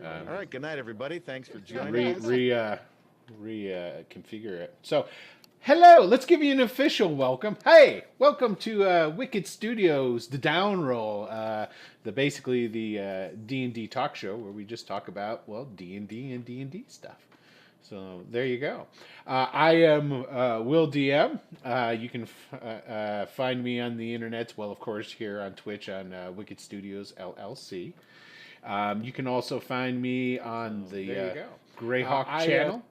All right. Good night, everybody. Thanks for joining us. Reconfigure it. So, hello. Let's give you an official welcome. Hey, welcome to Wicked Studios, the Down Roll, basically the D&D talk show where we just talk about D&D and D&D stuff. So there you go. I am Will DM. You can find me on the internet. Well, of course, here on Twitch on Wicked Studios LLC. You can also find me on the Greyhawk channel.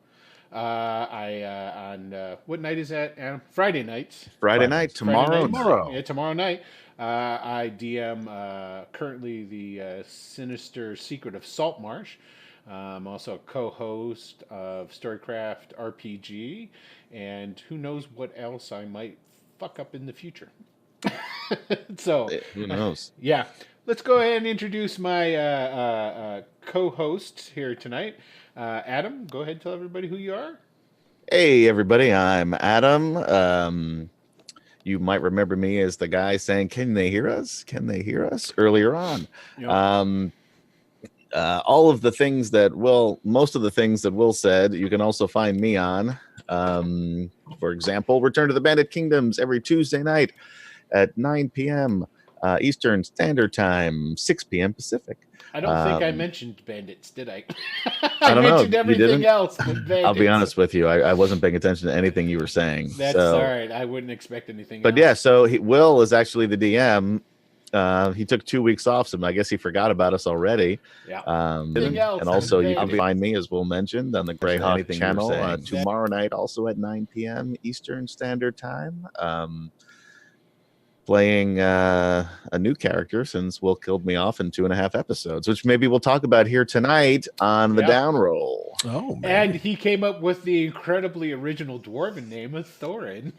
On what night is that, Adam? Friday nights. Friday night, tomorrow. Yeah, tomorrow night. I DM currently the Sinister Secret of Saltmarsh. I'm also a co-host of Storycraft RPG, and who knows what else I might fuck up in the future. So who knows? Yeah. Let's go ahead and introduce my co-hosts here tonight. Adam, go ahead and tell everybody who you are. Hey, everybody. I'm Adam. You might remember me as the guy saying, "Can they hear us? Can they hear us?" earlier on. Yep. All of the things that most of the things that Will said, you can also find me on. For example, Return to the Bandit Kingdoms every Tuesday night at 9 p.m. Eastern Standard Time, 6 p.m. Pacific. I don't think I mentioned bandits, did I? I don't mentioned know. everything else but bandits. I'll be honest with you. I wasn't paying attention to anything you were saying. That's all right. I wouldn't expect anything else. Yeah, so Will is actually the DM. He took 2 weeks off, so I guess he forgot about us already. Yeah. And also, you can find me, as Will mentioned, on the Greyhawk channel tomorrow night, also at 9 p.m. Eastern Standard Time. Playing a new character since Will killed me off in 2.5 episodes, which maybe we'll talk about here tonight on the Down Roll. Oh, man. And he came up with the incredibly original dwarven name of Thorin.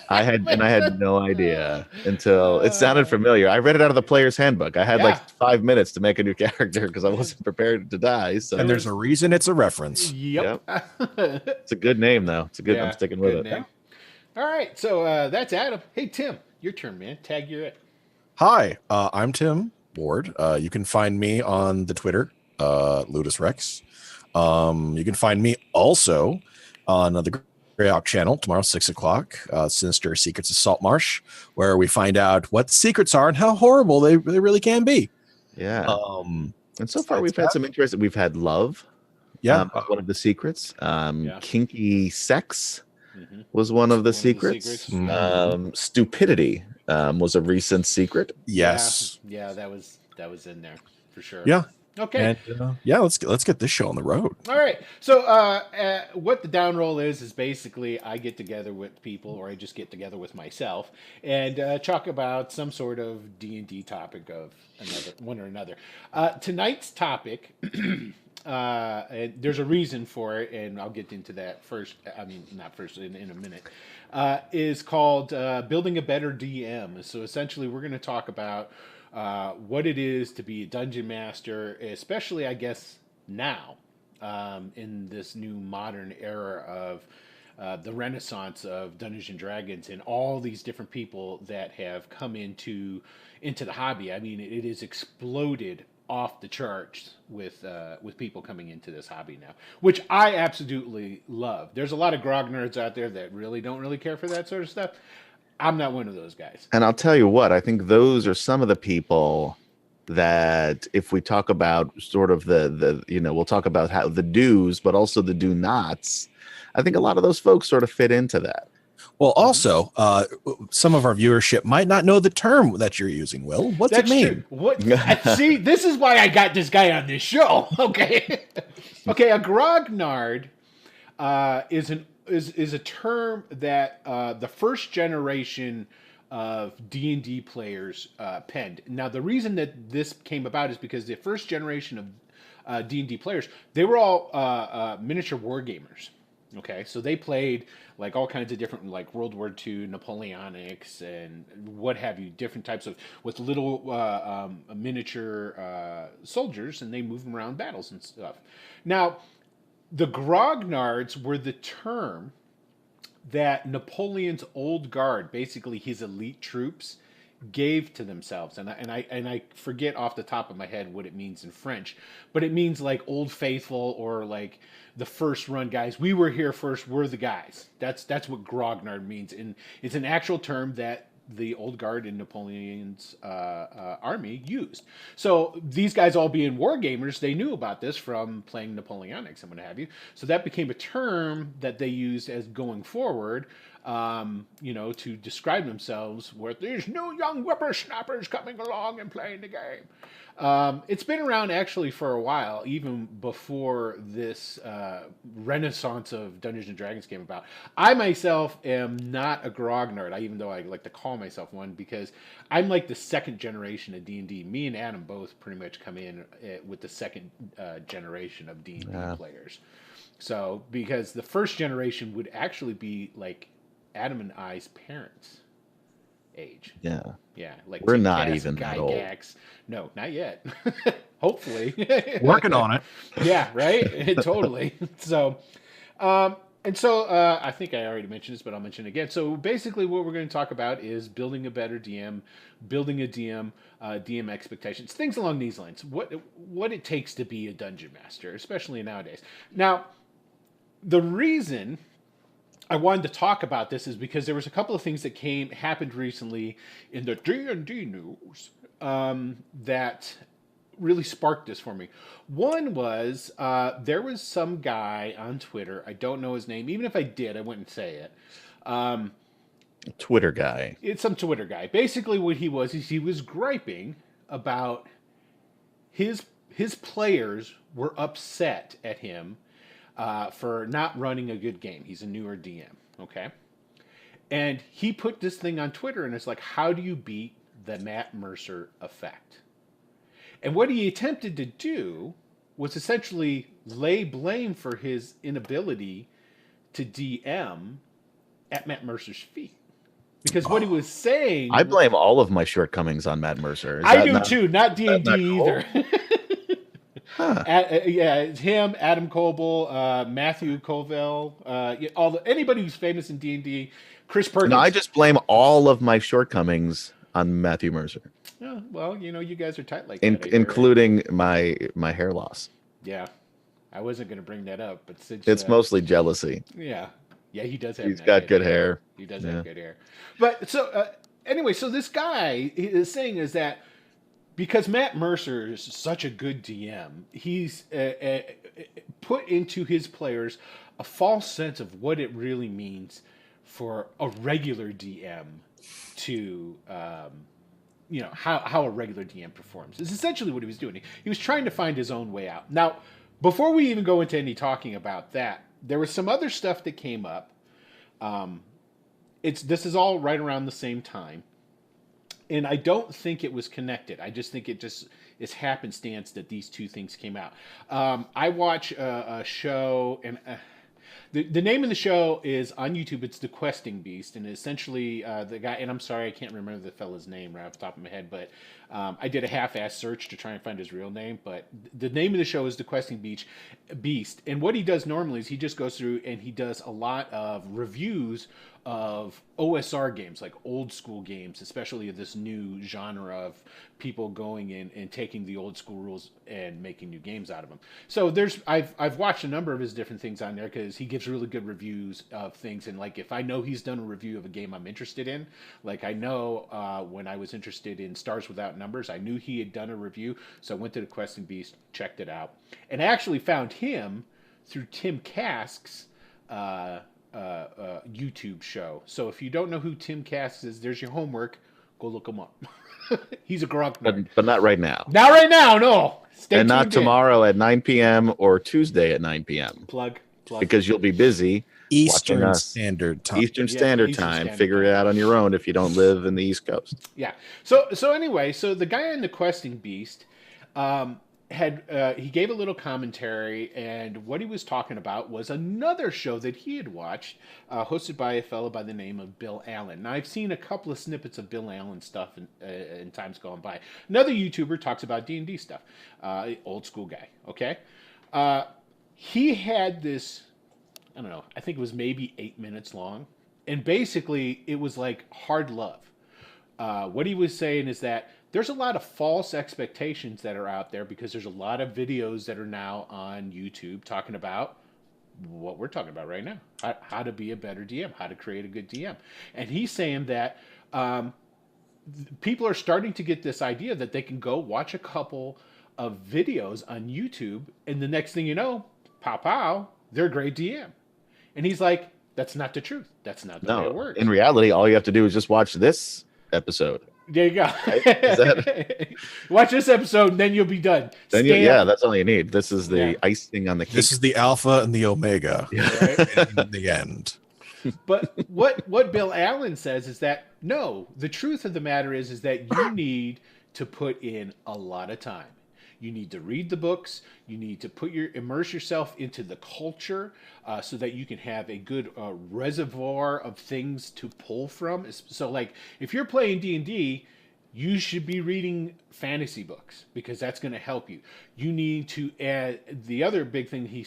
I had no idea until it sounded familiar. I read it out of the player's handbook. I had like 5 minutes to make a new character because I wasn't prepared to die. So, and there's a reason it's a reference. Yep. It's a a good name, though. It's a good. I'm sticking with it. Name. All right, so that's Adam. Hey, Tim, your turn, man. Tag you it. Hi, I'm Tim Ward. You can find me on the Twitter, Ludus Rex. You can find me also on the Greyhawk channel tomorrow, 6 o'clock. Sinister Secrets of Saltmarsh, where we find out what the secrets are and how horrible they really can be. Yeah. And so far, we've had some interest. We've had love. Yeah. One of the secrets. Kinky sex was one of the secrets. Stupidity was a recent secret. Yes. Yeah, that was in there for sure. Yeah. Okay. And, let's get this show on the road. All right. So what the down roll is basically I get together with people, or I just get together with myself, and talk about some sort of D&D topic of one or another. Tonight's topic, and there's a reason for it, and I'll get into that first. I mean, not first, in a minute. Is called Building a Better DM. So essentially, we're going to talk about what it is to be a dungeon master, especially, I guess, now in this new modern era of the renaissance of Dungeons and Dragons and all these different people that have come into the hobby. I mean, it is exploded off the charts with people coming into this hobby now, which I absolutely love. There's a lot of grog nerds out there that don't really care for that sort of stuff. I'm not one of those guys. And I'll tell you what, I think those are some of the people that, if we talk about sort of we'll talk about how the do's, but also the do nots. I think a lot of those folks sort of fit into that. Well, also, some of our viewership might not know the term that you're using, Will. What's it mean? True. What? See, this is why I got this guy on this show. Okay. Okay, a grognard is a term that the first generation of D&D players penned. Now, the reason that this came about is because the first generation of D&D players, they were all miniature war gamers. Okay, so they played like all kinds of different, like World War II, Napoleonics, and what have you, different types with little miniature soldiers, and they move them around battles and stuff. Now, the grognards were the term that Napoleon's old guard, basically his elite troops, gave to themselves, and I forget off the top of my head what it means in French, but it means like Old Faithful or like the first run guys. We were here first. We're the guys. That's what grognard means, and it's an actual term that the old guard in Napoleon's army used. So these guys, all being war gamers, they knew about this from playing Napoleonics and what have you. So that became a term that they used as going forward, to describe themselves, where there's new young whippersnappers coming along and playing the game. It's been around actually for a while, even before this renaissance of Dungeons and Dragons came about. I myself am not a grognard, even though I like to call myself one, because I'm like the second generation of D&D. Me and Adam both pretty much come in with the second generation of D&D players. So, because the first generation would actually be like Adam and I's parents' age. Yeah. Yeah, like we're not even that old. No, not yet. Hopefully, working on it. Yeah, right. Totally. So, I think I already mentioned this, but I'll mention it again. So basically, what we're going to talk about is building a better DM, building a DM, DM expectations, things along these lines. What it takes to be a dungeon master, especially nowadays. Now, the reason I wanted to talk about this is because there was a couple of things that happened recently in the D&D news that really sparked this for me. One was there was some guy on Twitter. I don't know his name. Even if I did, I wouldn't say it. Twitter guy. It's some Twitter guy. Basically, what he was is he was griping about his players were upset at him for not running a good game. He's a newer DM, okay? And he put this thing on Twitter, and it's like, how do you beat the Matt Mercer effect? And what he attempted to do was essentially lay blame for his inability to DM at Matt Mercer's feet. Because what he was saying... I blame all of my shortcomings on Matt Mercer. I do too, not D&D either. Huh. It's him, Adam Coble, Matthew Colville, anybody who's famous in D&D, Chris Perkins. No, I just blame all of my shortcomings on Matthew Mercer. Yeah, well, you guys are tight like that. Including my hair loss. Yeah, I wasn't going to bring that up, but since it's mostly jealousy. Yeah, he does have. He's got good hair. He does have good hair. But so anyway, so this guy is saying is that, because Matt Mercer is such a good DM, he's put into his players a false sense of what it really means for a regular DM to, how a regular DM performs. It's essentially what he was doing. He was trying to find his own way out. Now, before we even go into any talking about that, there was some other stuff that came up. This is all right around the same time. And I don't think it was connected. I just think it just is happenstance that these two things came out. I watch a show, and the name of the show is on YouTube. It's The Questing Beast, and essentially the guy, and I'm sorry, I can't remember the fella's name right off the top of my head, but I did a half-ass search to try and find his real name. But the name of the show is The Questing Beast, and what he does normally is he just goes through and he does a lot of reviews of OSR games, like old school games, especially this new genre of people going in and taking the old school rules and making new games out of them. So I've watched a number of his different things on there because he gives really good reviews of things. And like, if I know he's done a review of a game I'm interested in, like I know when I was interested in Stars Without Numbers, I knew he had done a review. So I went to the Questing Beast, checked it out, and I actually found him through Tim Kask's YouTube show. So if you don't know who Tim Kask is, there's your homework. Go look him up. He's a grok nerd. But not right now. Not right now, no. Stay and not tomorrow at 9 p.m. or Tuesday at 9 p.m. Plug. Because you'll be busy. Eastern Standard Time. Eastern Standard Time. Figure it out on your own if you don't live in the East Coast. Yeah. So anyway, so the guy in the Questing Beast he gave a little commentary, and what he was talking about was another show that he had watched, hosted by a fellow by the name of Bill Allen. Now, I've seen a couple of snippets of Bill Allen stuff in times gone by. Another YouTuber talks about D&D stuff, old school guy. Okay, he had this. I don't know. I think it was maybe 8 minutes long, and basically it was like hard love. what he was saying is that there's a lot of false expectations that are out there because there's a lot of videos that are now on YouTube talking about what we're talking about right now, how to be a better DM, how to create a good DM. And he's saying that people are starting to get this idea that they can go watch a couple of videos on YouTube, and the next thing you know, pow pow, they're a great DM. And he's like, that's not the truth. That's not the way it works. In reality, all you have to do is just watch this episode. There you go. Right? Is that... Watch this episode, and then you'll be done. Then yeah, that's all you need. This is the icing on the cake. This is the alpha and the omega. Right? In the end. But what Bill Allen says is that no, the truth of the matter is that you need to put in a lot of time. You need to read the books. You need to immerse yourself into the culture so that you can have a good reservoir of things to pull from. So, like, if you're playing D&D, you should be reading fantasy books because that's going to help you. You need to add the other big thing he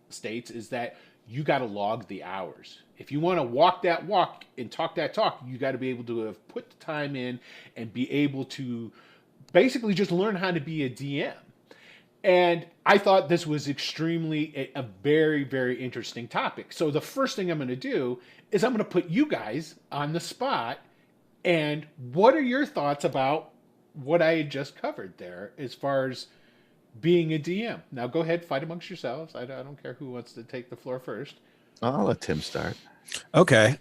states is that you got to log the hours. If you want to walk that walk and talk that talk, you got to be able to have put the time in and be able to basically just learn how to be a DM. And I thought this was extremely a very, very interesting topic. So the first thing I'm going to do is I'm going to put you guys on the spot. And what are your thoughts about what I had just covered there as far as being a DM? Now go ahead, fight amongst yourselves. I don't care who wants to take the floor first. I'll let Tim start. Okay.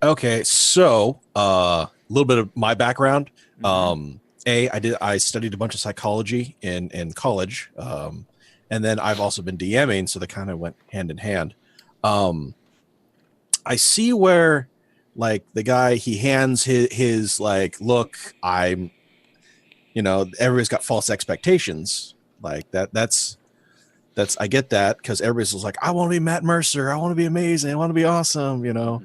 Okay. So, a little bit of my background. I studied a bunch of psychology in college. And then I've also been DMing, so they kind of went hand in hand. I see where, like, the guy, he hands his like, look, I'm, everybody's got false expectations. Like that's I get that because everybody's like, I want to be Matt Mercer. I want to be amazing. I want to be awesome. Matt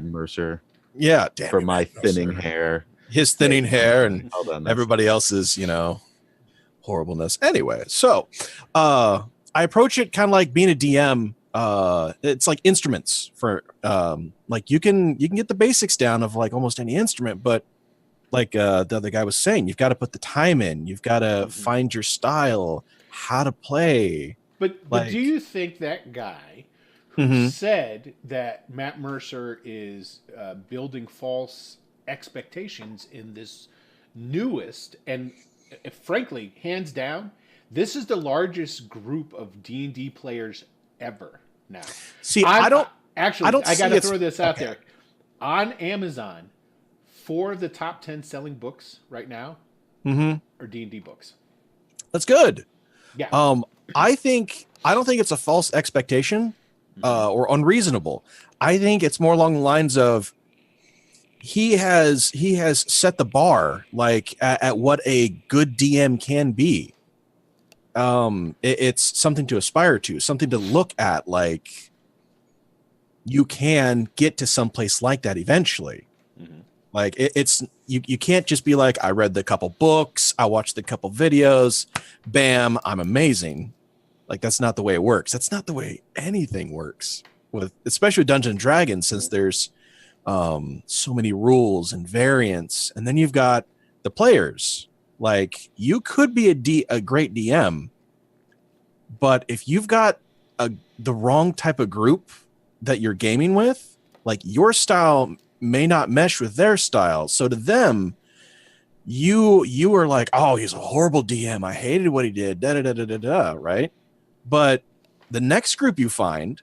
Mercer. Yeah. For my thinning hair. His thinning hair and everybody else's, horribleness. Anyway, so I approach it kind of like being a DM. It's like instruments for like you can get the basics down of like almost any instrument, but like the other guy was saying, you've got to put the time in. You've got to find your style, how to play. But do you think that guy who said that Matt Mercer is building false expectations in this newest and frankly, hands down, this is the largest group of D&D players ever now. See, I got to throw this out there. On Amazon, 4 of the top 10 selling books right now are D&D books. That's good. Yeah. I don't think it's a false expectation or unreasonable. I think it's more along the lines of he has set the bar like at what a good DM can be. It's something to aspire to, something to look at. Like you can get to someplace like that eventually. Like it's you can't just be like, I read the couple books, I watched the couple videos, bam, I'm amazing. Like that's not the way it works. That's not the way anything works especially with Dungeons and Dragons, since there's so many rules and variants, and then you've got the players. Like you could be a great DM, but if you've got the wrong type of group that you're gaming with, like your style may not mesh with their style. So to them, you are like, oh, he's a horrible DM. I hated what he did. Da da da da da da. Right? But the next group you find,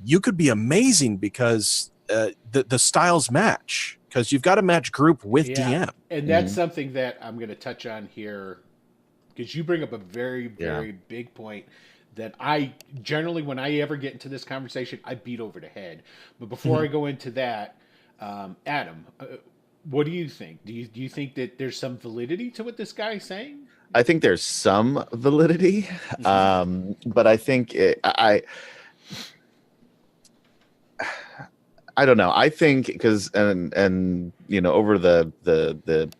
you could be amazing because the styles match, because you've got to match group with DM. And that's something that I'm going to touch on here, because you bring up a very, very big point that I generally, when I ever get into this conversation, I beat over the head. But before I go into that, Adam, what do you think? Do you think that there's some validity to what this guy is saying? I think there's some validity, but I think I don't know. I think because and over the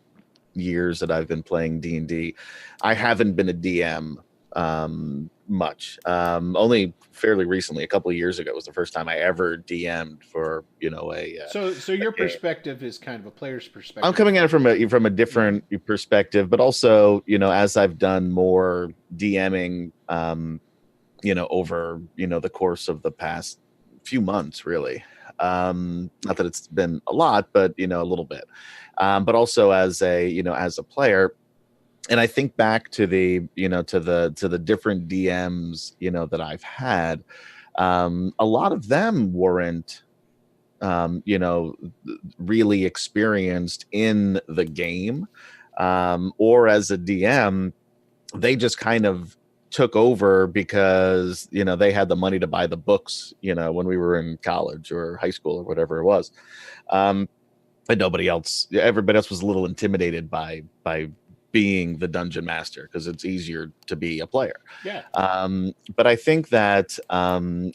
years that I've been playing D&D, I haven't been a DM much. Only fairly recently, a couple of years ago, was the first time I ever DM'd for So a your game. perspective is kind of a player's I'm perspective. coming at it from a Yeah. different perspective, but also as I've done more DMing, over the course of the past few months, really. Not that it's been a lot, but a little bit. But also as a player, and I think back to the different DMs that I've had. A lot of them weren't um, you know really experienced in the game, or as a DM, they just kind of took over because they had the money to buy the books when we were in college or high school or whatever it was. um and everybody else was a little intimidated by being the dungeon master because it's easier to be a player. Yeah. But I think that and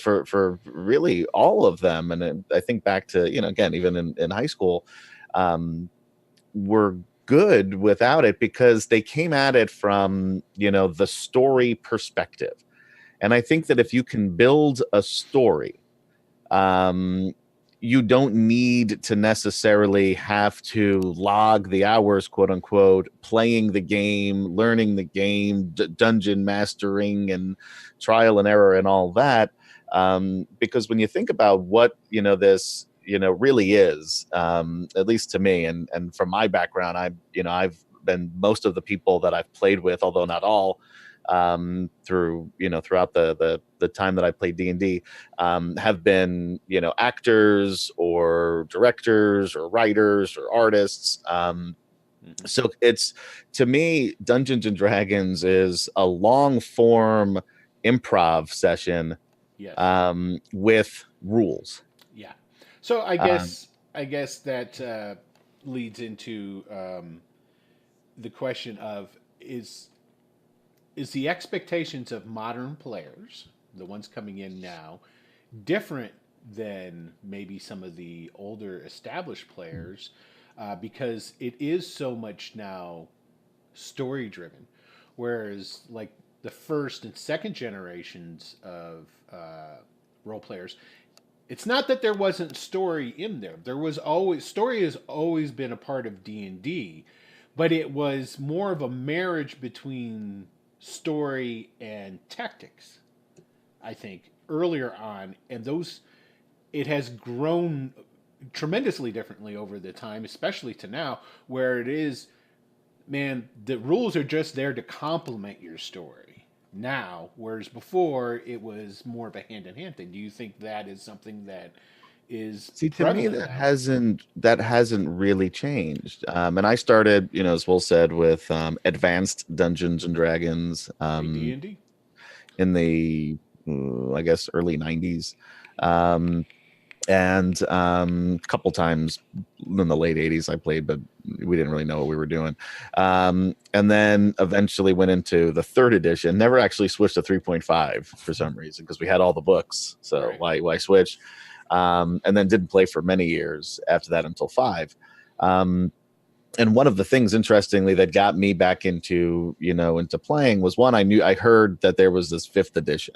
for really all of them, and I think back to again, even in high school, um were good without it because they came at it from the story perspective. And I think that if you can build a story, um you don't need to necessarily have to log the hours, quote unquote, playing the game, learning the game, dungeon mastering and trial and error and all that. Because when you think about what this really is, at least to me, and from my background, I've been, most of the people that I've played with, although not all, throughout the time that I played D&D, have been actors or directors or writers or artists. So it's, to me, Dungeons and Dragons is a long form improv session Yes. with rules. Yeah. So Um, I guess that leads into the question of is the expectations of modern players, the ones coming in now, different than maybe some of the older established players, because it is so much now story driven, whereas like the first and second generations of role players, it's not that there wasn't story in there. There was always story, has always been a part of D&D, but it was more of a marriage between story and tactics, I think, earlier on, and those it has grown tremendously differently over the time, especially to now, where it is, man, the rules are just there to complement your story now, whereas before it was more of a hand in hand thing. Do you think that is something that is See, to me, prevalent that now? hasn't really changed. And I started, as Will said, with Advanced Dungeons and Dragons, AD and D. in the I guess early '90s, um, and a couple times in the late '80s I played, but we didn't really know what we were doing. And then eventually went into the third edition. Never actually switched to 3.5 for some reason because we had all the books. So Right. why switch? And then didn't play for many years after that until five. Um, and one of the things, interestingly, that got me back into playing was, one, I heard that there was this fifth edition,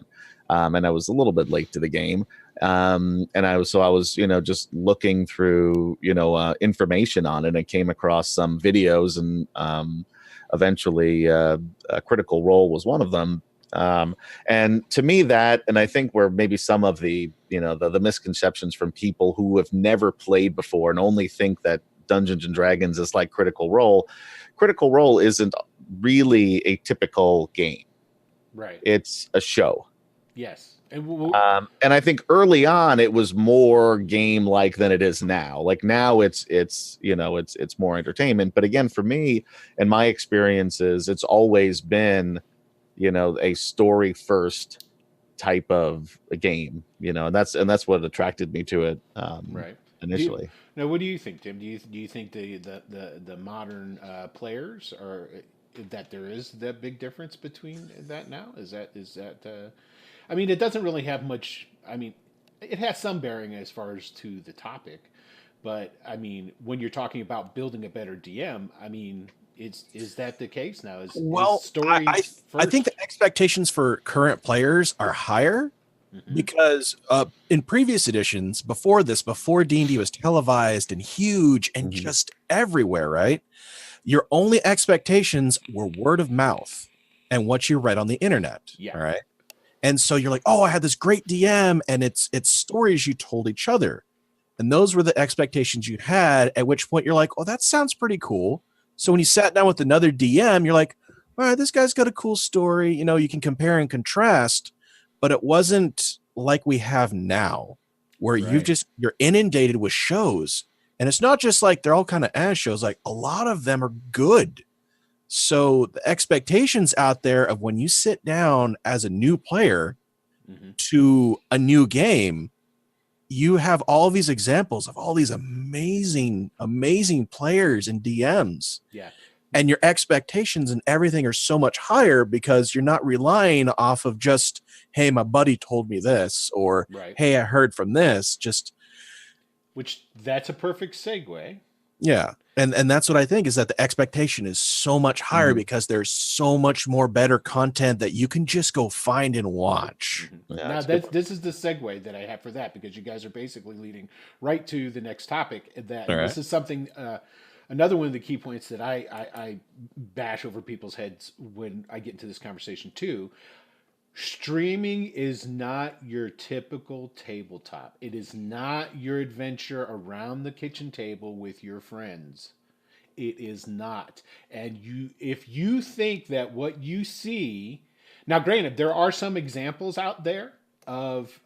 and I was a little bit late to the game. And I was just looking through information on it, and I came across some videos, and eventually Critical Role was one of them. And to me, that, and I think where maybe some of the misconceptions from people who have never played before and only think that Dungeons and Dragons is like Critical Role. Critical Role isn't really a typical game. Right. It's a show. Yes. And And I think early on it was more game like than it is now. Like now it's more entertainment. But again, for me and my experiences, it's always been a story first type of a game. And that's what attracted me to it right. Do you, initially. now, what do you think, Tim? Do you think the modern players are that there is that big difference between that now? Is that I mean, it doesn't really have much. I mean, it has some bearing as far as to the topic, but I mean, when you're talking about building a better DM, I mean, Is that the case now? Is Well, story I think first? the expectations for current players are higher because in previous editions, before this, before D&D was televised and huge and just everywhere, right? Your only expectations were word of mouth and what you read on the internet. Yeah. All right. And so you're like, oh, I had this great DM, and it's stories you told each other. And those were the expectations you had, at which point you're like, oh, that sounds pretty cool. So when you sat down with another DM, you're like, all right, this guy's got a cool story. You know, you can compare and contrast, but it wasn't like we have now, where Right. you're inundated with shows. And it's not just like they're all kind of ass shows, like a lot of them are good. So the expectations out there of when you sit down as a new player to a new game, you have all these examples of all these amazing, amazing players and DMs. Yeah. And your expectations and everything are so much higher because you're not relying off of just, hey, my buddy told me this, or Right. hey, I heard from this. Which that's a perfect segue. Yeah. And that's what I think, is that the expectation is so much higher because there's so much more better content that you can just go find and watch. Yeah, now this is the segue that I have for that, because you guys are basically leading right to the next topic. That this is something, another one of the key points that I bash over people's heads when I get into this conversation too. Streaming is not your typical tabletop. It is not your adventure around the kitchen table with your friends. It is not. And if you think that what you see, now granted, there are some examples out there of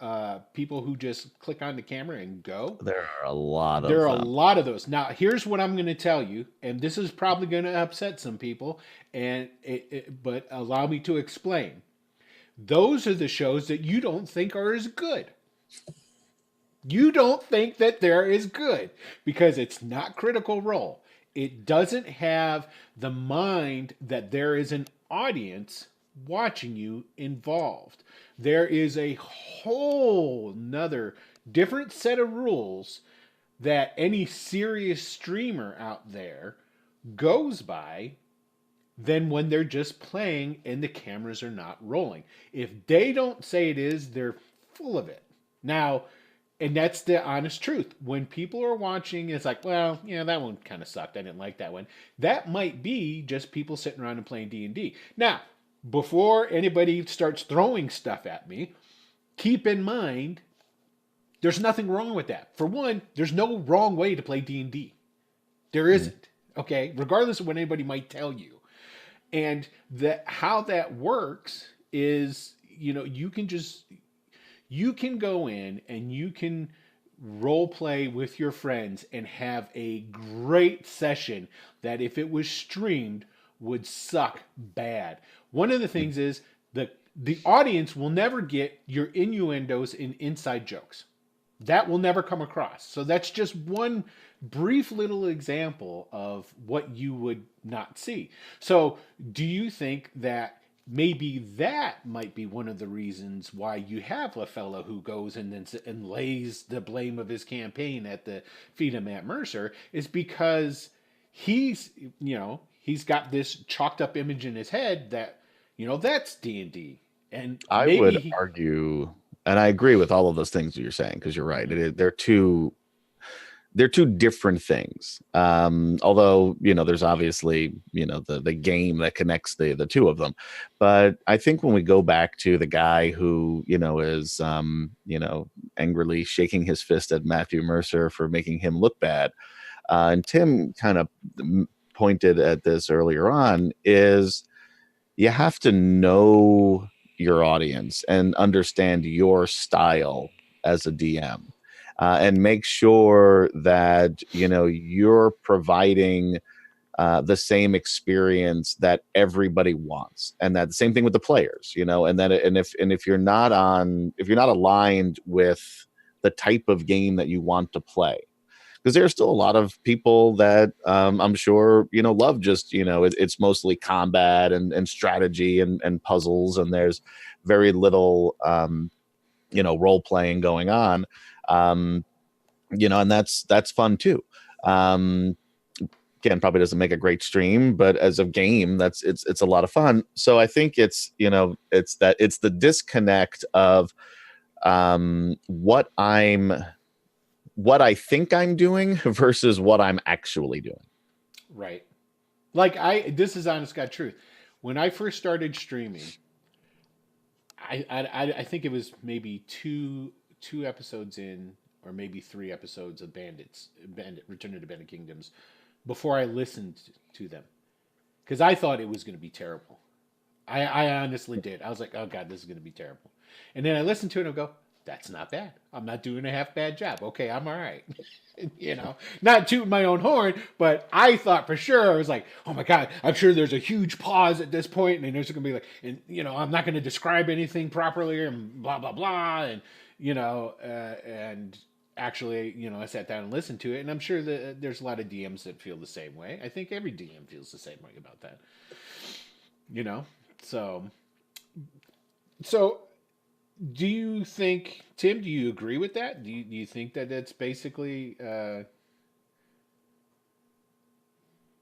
people who just click on the camera and go. There are a lot of There are a lot of those. Now, here's what I'm going to tell you, and this is probably going to upset some people, but allow me to explain. Those are the shows that you don't think are as good. You don't think that they're as good because it's not Critical Role. It doesn't have the mind that there is an audience watching you involved. There is a whole nother different set of rules that any serious streamer out there goes by than when they're just playing and the cameras are not rolling. If they don't say it is, they're full of it. Now, and that's the honest truth. When people are watching, it's like, well, yeah, that one kind of sucked. I didn't like that one. That might be just people sitting around and playing D&D. Now, before anybody starts throwing stuff at me, keep in mind, there's nothing wrong with that. For one, there's no wrong way to play D&D. There isn't, okay? Regardless of what anybody might tell you. And how that works is, you can go in and you can role play with your friends and have a great session that if it was streamed would suck bad. One of the things is the audience will never get your innuendos and inside jokes. That will never come across. So that's just one brief little example of what you would not see. So do you think that maybe that might be one of the reasons why you have a fellow who goes and lays the blame of his campaign at the feet of Matt Mercer, is because he's got this chalked up image in his head that, that's D&D. And I would argue, and I agree with all of those things that you're saying, because you're right. They're two different things. Although, there's obviously, the game that connects the two of them. But I think when we go back to the guy who, is, angrily shaking his fist at Matthew Mercer for making him look bad, and Tim kind of pointed at this earlier on, is you have to know your audience and understand your style as a DM. And make sure that you're providing the same experience that everybody wants, and that the same thing with the players, and if you're not aligned with the type of game that you want to play, because there's still a lot of people that I'm sure love just it's mostly combat and strategy and puzzles, and there's very little role playing going on. And that's fun too. again, probably doesn't make a great stream, but as a game, it's a lot of fun. So I think it's it's the disconnect of what I think I'm doing versus what I'm actually doing. Right. This is honest God truth. When I first started streaming, I think it was maybe two episodes in, or maybe 3 episodes of Return to the Bandit Kingdoms, before I listened to them, because I thought it was going to be terrible. I honestly did. I was like, oh God, this is going to be terrible. And then I listened to it and I go, that's not bad. I'm not doing a half bad job. Okay, I'm all right. Not tooting my own horn, but I thought for sure, I was like, oh my God, I'm sure there's a huge pause at this point, and there's going to be like, and I'm not going to describe anything properly, and blah, blah, blah. And, and actually, I sat down and listened to it, and I'm sure that there's a lot of DMs that feel the same way. I think every DM feels the same way about that. So do you think, Tim, do you agree with that? Do you think that it's basically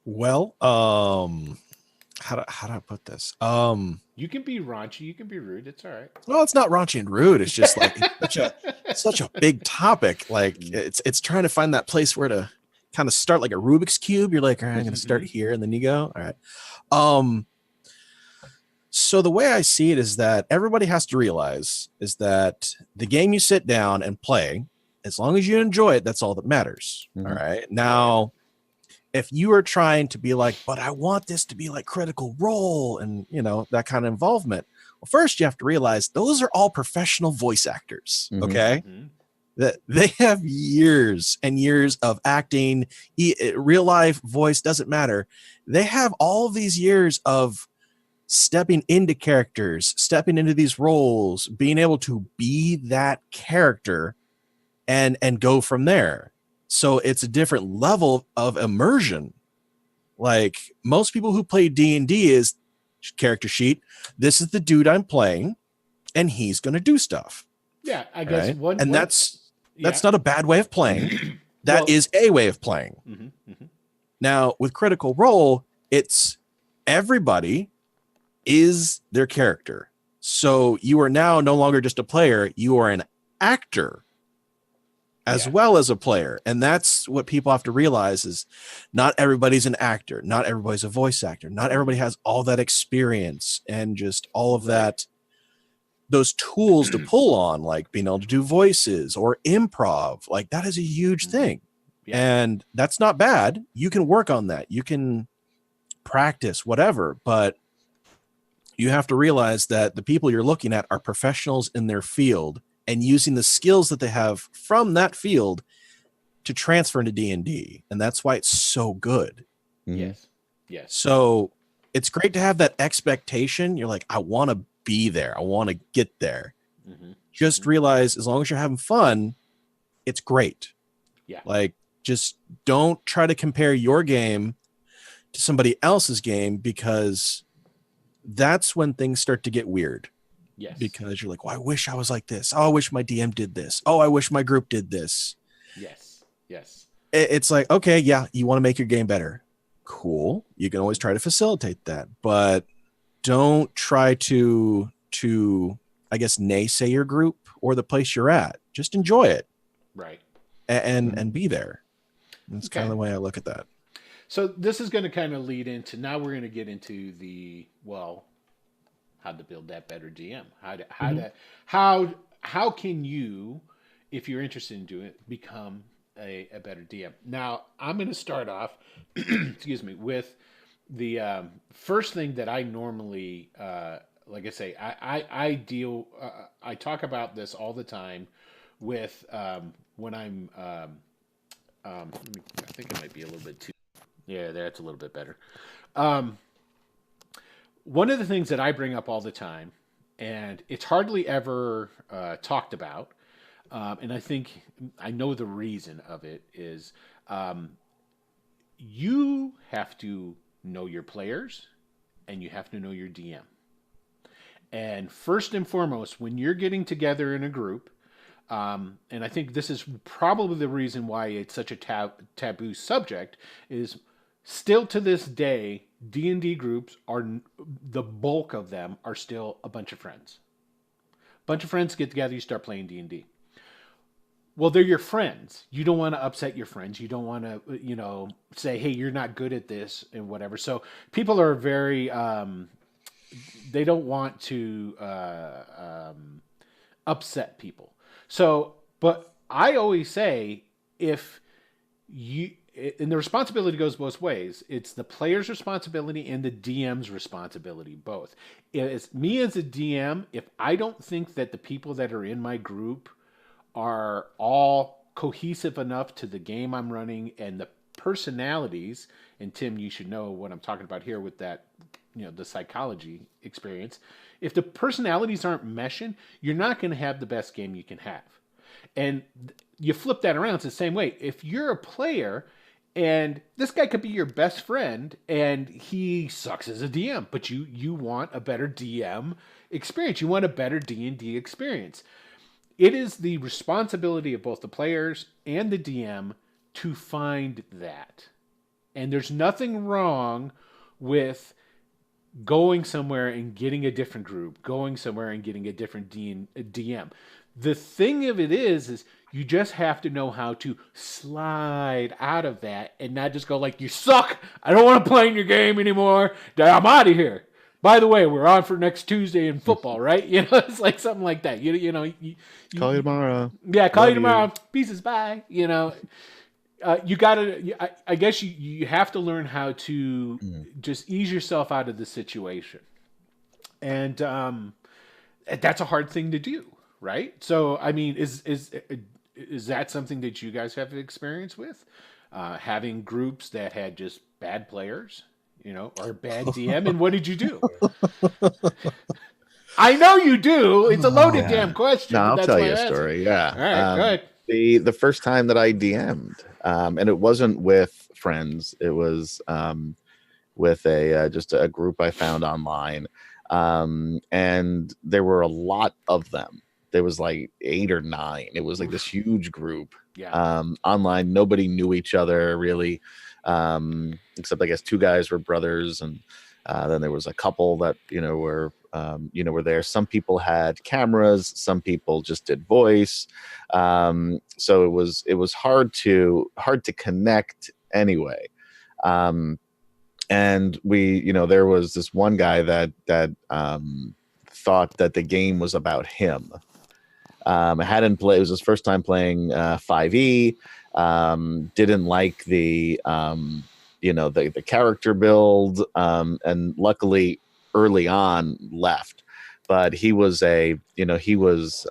Well, how do I put this? You can be raunchy, you can be rude, it's all right. Well, it's not raunchy and rude. It's just like it's such a big topic. Like it's trying to find that place where to kind of start, like a Rubik's cube. You're like, all right, I'm gonna start here, and then you go. All right. So the way I see it is that everybody has to realize is that the game you sit down and play, as long as you enjoy it, that's all that matters. Mm-hmm. All right. Now, if you are trying to be like, but I want this to be like Critical Role and, that kind of involvement. Well, first you have to realize those are all professional voice actors. Mm-hmm. Okay. Mm-hmm. That they have years and years of acting, real life voice, doesn't matter. They have all these years of stepping into characters, stepping into these roles, being able to be that character and go from there. So it's a different level of immersion. Like most people who play D&D is character sheet. This is the dude I'm playing and he's going to do stuff. Yeah, I guess. Right? That's not a bad way of playing. That is a way of playing. Mm-hmm, mm-hmm. Now with Critical Role, it's everybody is their character. So you are now no longer just a player, you are an actor as well as a player. And that's what people have to realize is not everybody's an actor, not everybody's a voice actor, not everybody has all that experience and just all of that, those tools to pull on, like being able to do voices or improv. Like that is a huge thing. Yeah. And that's not bad. You can work on that. You can practice whatever, but you have to realize that the people you're looking at are professionals in their field and using the skills that they have from that field to transfer into D&D. And that's why it's so good. Mm-hmm. Yes. Yes. So it's great to have that expectation. You're like, I want to be there. I want to get there. Mm-hmm. Just realize as long as you're having fun, it's great. Yeah. Like just don't try to compare your game to somebody else's game, because that's when things start to get weird. Yes. Because you're like, well, I wish I was like this. Oh, I wish my DM did this. Oh, I wish my group did this. Yes. Yes. It's like, okay, yeah, you want to make your game better. Cool. You can always try to facilitate that, but don't try to I guess naysay your group or the place you're at. Just enjoy it. Right. And be there. That's kind of the way I look at that. So this is going to kind of lead into, now we're going to get into how to build that better DM. How can you, if you're interested in doing it, become a better DM? Now I'm going to start off, excuse me, with the first thing that I normally, like I say, I talk about this all the time with when I'm, I think it might be a little bit too. Yeah, that's a little bit better. One of the things that I bring up all the time, and it's hardly ever talked about, and I think I know the reason of it is you have to know your players and you have to know your DM. And first and foremost, when you're getting together in a group, and I think this is probably the reason why it's such a taboo subject, is still to this day, D&D groups are, the bulk of them are still a bunch of friends. Bunch of friends get together, you start playing D&D. Well, they're your friends. You don't want to upset your friends. You don't want to, say, hey, you're not good at this and whatever. So people are very, they don't want to upset people. So, but I always say, if you, and the responsibility goes both ways. It's the player's responsibility and the DM's responsibility, both. It's me as a DM, if I don't think that the people that are in my group are all cohesive enough to the game I'm running and the personalities, and Tim, you should know what I'm talking about here with that, the psychology experience. If the personalities aren't meshing, you're not going to have the best game you can have. And you flip that around, it's the same way. If you're a player and this guy could be your best friend and he sucks as a DM, but you want a better DM experience. You want a better D&D experience. It is the responsibility of both the players and the DM to find that. And there's nothing wrong with going somewhere and getting a different group, going somewhere and getting a different DM. The thing of it is you just have to know how to slide out of that and not just go like, you suck, I don't want to play in your game anymore, I'm out of here. By the way, we're on for next Tuesday in football, right? It's like something like that. You call you tomorrow. Yeah, call you tomorrow. Pieces, bye. You gotta. I guess you have to learn how to just ease yourself out of the situation, and that's a hard thing to do, right? So, I mean, is that something that you guys have experience with? Having groups that had just bad players? Or bad DM, and what did you do? I know you do. It's a loaded damn question. No, I'll tell you a story. Yeah. All right, go ahead. The first time that I DM'd, and it wasn't with friends. It was with just a group I found online, and there were a lot of them. There was like 8 or 9. It was like this huge group. Yeah. Online, nobody knew each other really. Except I guess 2 guys were brothers, and then there was a couple that were there. Some people had cameras, some people just did voice, so it was hard to connect anyway. And we there was this one guy that thought that the game was about him. Hadn't played. It was his first time playing 5e. Didn't like the the character build, and luckily early on left. But he was he was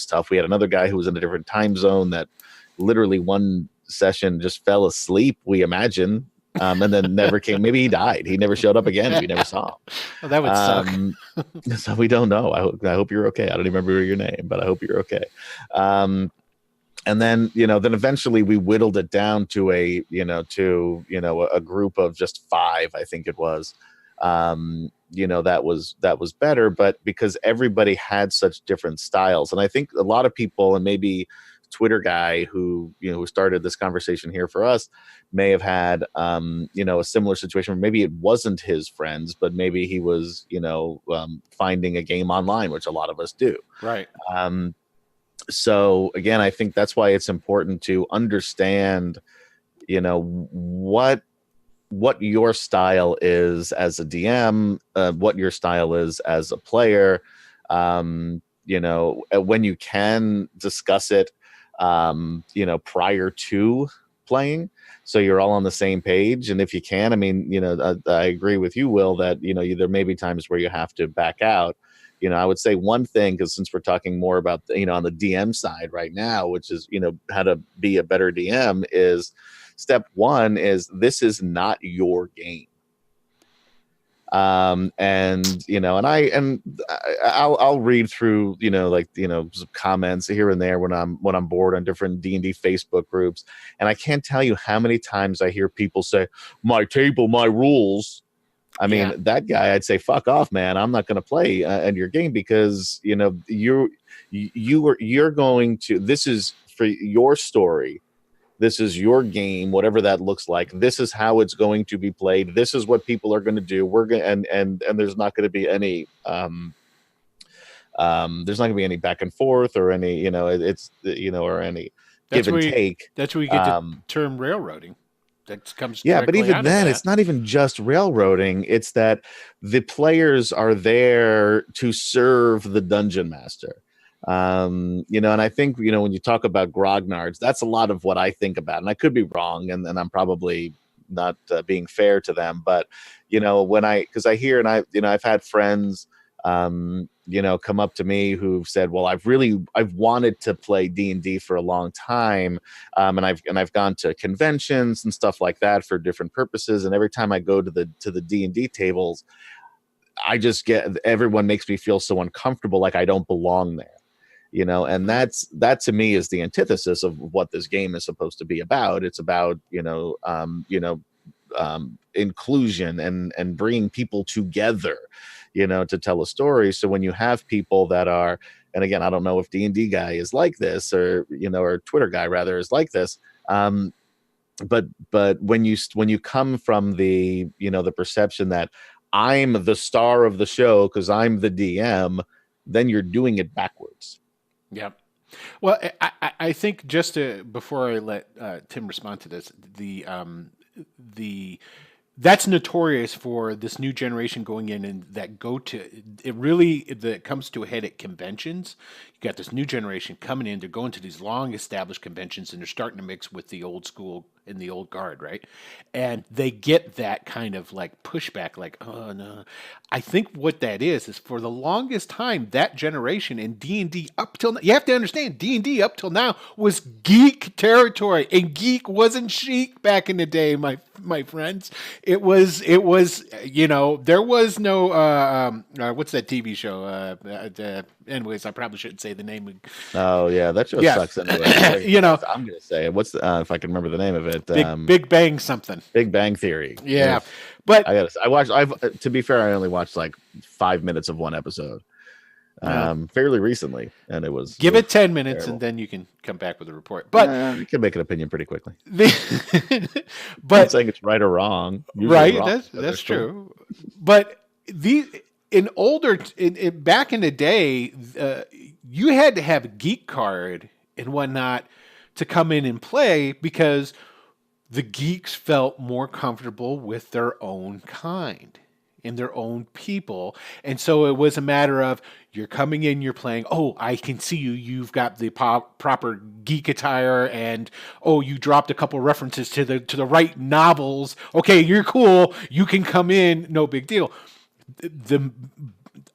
tough. We had another guy who was in a different time zone that literally one session just fell asleep, we imagine, and then never came. Maybe he died. He never showed up again. We never saw him. Well, that would suck. So we don't know. I hope you're okay. I don't even remember your name, but I hope you're okay. And then, then eventually we whittled it down to a group of just 5, I think it was. That was better, but because everybody had such different styles. And I think a lot of people, and maybe Twitter guy who started this conversation here for us, may have had a similar situation where maybe it wasn't his friends, but maybe he was finding a game online, which a lot of us do. Right. So again, I think that's why it's important to understand, what your style is as a DM, what your style is as a player, when you can discuss it, prior to playing, so you're all on the same page. And if you can, I mean, I agree with you, Will, that, there may be times where you have to back out. I would say one thing, because since we're talking more about, on the DM side right now, which is, how to be a better DM, is step 1 is this is not your game. And I'll read through, some comments here and there when I'm bored on different D&D Facebook groups. And I can't tell you how many times I hear people say, my table, my rules. I mean, that guy, I'd say, fuck off, man. I'm not going to play in your game, because, you're going to, this is for your story. This is your game, whatever that looks like. This is how it's going to be played. This is what people are going to do. We're going and there's not going to be any there's not going to be any back and forth or any, you know, it's, you know, or any give and take. That's where you get the term railroading. That comes yeah, but even then, it's not even just railroading. It's that the players are there to serve the dungeon master. You know, and I think, you know, when you talk about grognards, that's a lot of what I think about, and I could be wrong, and I'm probably not being fair to them, but you know, because I hear, and I've had friends you know, come up to me who've said, well, I've wanted to play D&D for a long time, and I've gone to conventions and stuff like that for different purposes, and every time I go to the D&D tables, I just everyone makes me feel so uncomfortable, like I don't belong there, you know. And that to me is the antithesis of what this game is supposed to be about. It's about, you know, inclusion and bringing people together, you know, to tell a story. So when you have people that are, and again, I don't know if D&D guy is like this, or, you know, or Twitter guy rather is like this, but when you come from the, you know, the perception that I'm the star of the show because I'm the DM, then you're doing it backwards. Yep. Well, I think just before I let Tim respond to this, that's notorious for this new generation going in and that that comes to a head at conventions. You got this new generation coming in, they're going to these long established conventions and they're starting to mix with the old school and the old guard, right? And they get that kind of like pushback, like, oh no. I think what that is for the longest time, that generation in D&D up till now, you have to understand, D&D up till now was geek territory, and geek wasn't chic back in the day, my friends. It was, you know, there was no, what's that TV show? Anyways, I probably shouldn't say the name. Oh yeah, that show sucks anyway. You know, I'm gonna say it. What's if I can remember the name of it? Big Bang something. Big Bang Theory. Yeah, but to be fair, I only watched like 5 minutes of one episode, fairly recently, and it was. Give it 10 minutes, terrible. And then you can come back with a report. But you can make an opinion pretty quickly. But I'm not saying it's right or wrong. Usually right, wrong, that's true. But back in the day, you had to have a geek card and whatnot to come in and play because the geeks felt more comfortable with their own kind and their own people. And so it was a matter of you're coming in, you're playing, oh, I can see you've got the proper geek attire, and oh, you dropped a couple references to the right novels. Okay, you're cool. You can come in, no big deal.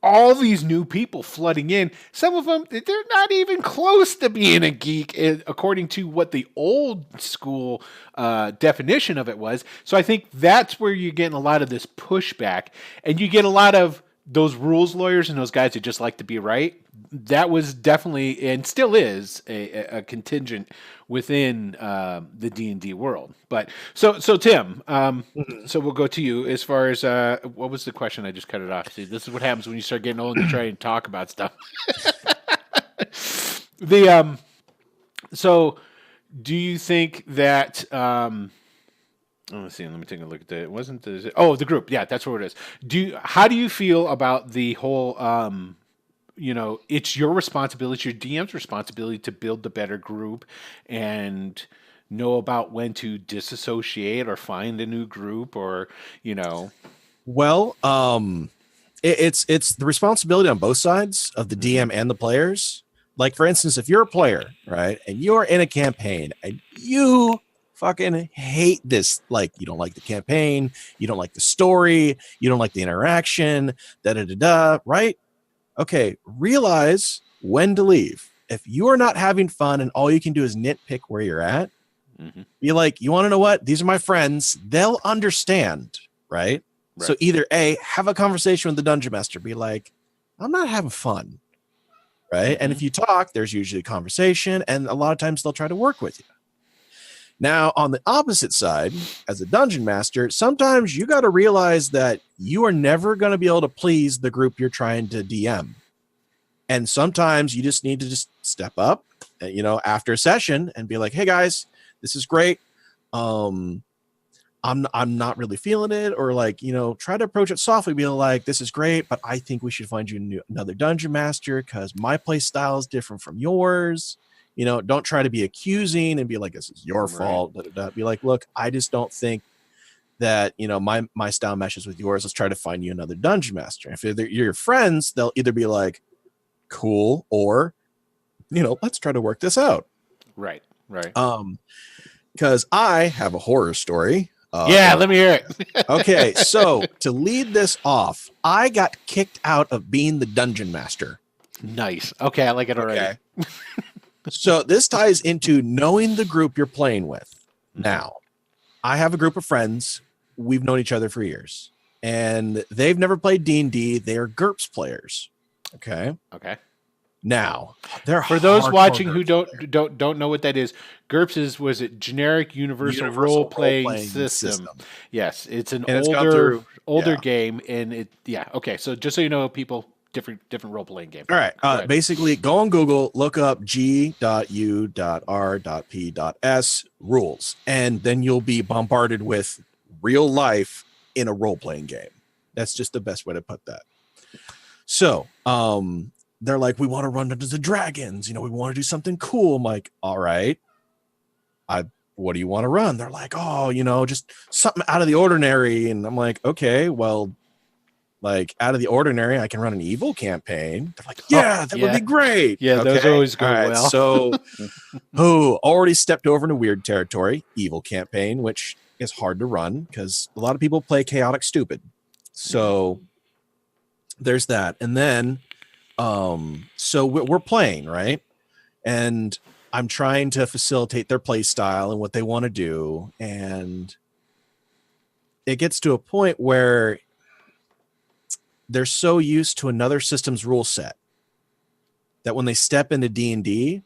All these new people flooding in, some of them, they're not even close to being a geek according to what the old school definition of it was. So I think that's where you're getting a lot of this pushback, and you get a lot of those rules lawyers and those guys who just like to be right. That was definitely, and still is, a contingent within the D&D world. But so Tim, so we'll go to you as far as what was the question? I just cut it off. See, this is what happens when you start getting old and you try and talk about stuff. So do you think that? Let's see. Let me take a look at that. Wasn't the group? Yeah, that's what it is. How do you feel about the whole? You know, it's your responsibility, your DM's responsibility to build the better group and know about when to disassociate or find a new group, or, you know. Well, it's the responsibility on both sides of the DM and the players. Like, for instance, if you're a player, right, and you're in a campaign and you fucking hate this, like, you don't like the campaign, you don't like the story, you don't like the interaction, right? Okay, realize when to leave. If you are not having fun and all you can do is nitpick where you're at, be like, you want to know what? These are my friends. They'll understand, right? So either A, have a conversation with the dungeon master. Be like, I'm not having fun, right? And if you talk, there's usually a conversation, and a lot of times they'll try to work with you. Now, on the opposite side, as a dungeon master, sometimes you got to realize that you are never going to be able to please the group you're trying to DM. And sometimes you just need to just step up, you know, after a session and be like, hey guys, this is great. I'm not really feeling it, or like, try to approach it softly, be like, this is great, but I think we should find you another dungeon master because my play style is different from yours. Don't try to be accusing and be like, this is your fault. Be like, look, I just don't think that, my style meshes with yours. Let's try to find you another dungeon master. If you're your friends, they'll either be like, cool, or, let's try to work this out. Right. Because I have a horror story. Let me hear it. Okay, so to lead this off, I got kicked out of being the dungeon master. Nice. Okay, I like it already. Okay. So this ties into knowing the group you're playing with. Now, I have a group of friends. We've known each other for years, and they've never played D&D. They are GURPS players. Okay. Now, they're for those watching who don't know what that is. GURPS was it generic universal role playing system. Yes, it's an older game, and okay. So just so you know, people, different role playing game. All right. Basically, go on Google, look up G.U.R.P.S rules, and then you'll be bombarded with real life in a role playing game. That's just the best way to put that. So, they're like, we want to run Dungeons and Dragons. We want to do something cool. I'm like, all right. What do you want to run? They're like, oh, just something out of the ordinary. And I'm like, okay, well, like out of the ordinary, I can run an evil campaign. They're like, that would be great. Yeah, okay. Those always go well. So, already stepped over into weird territory, evil campaign, which is hard to run because a lot of people play chaotic stupid. So there's that. And then, so we're playing, right? And I'm trying to facilitate their play style and what they want to do. And it gets to a point where they're so used to another system's rule set that when they step into D&D,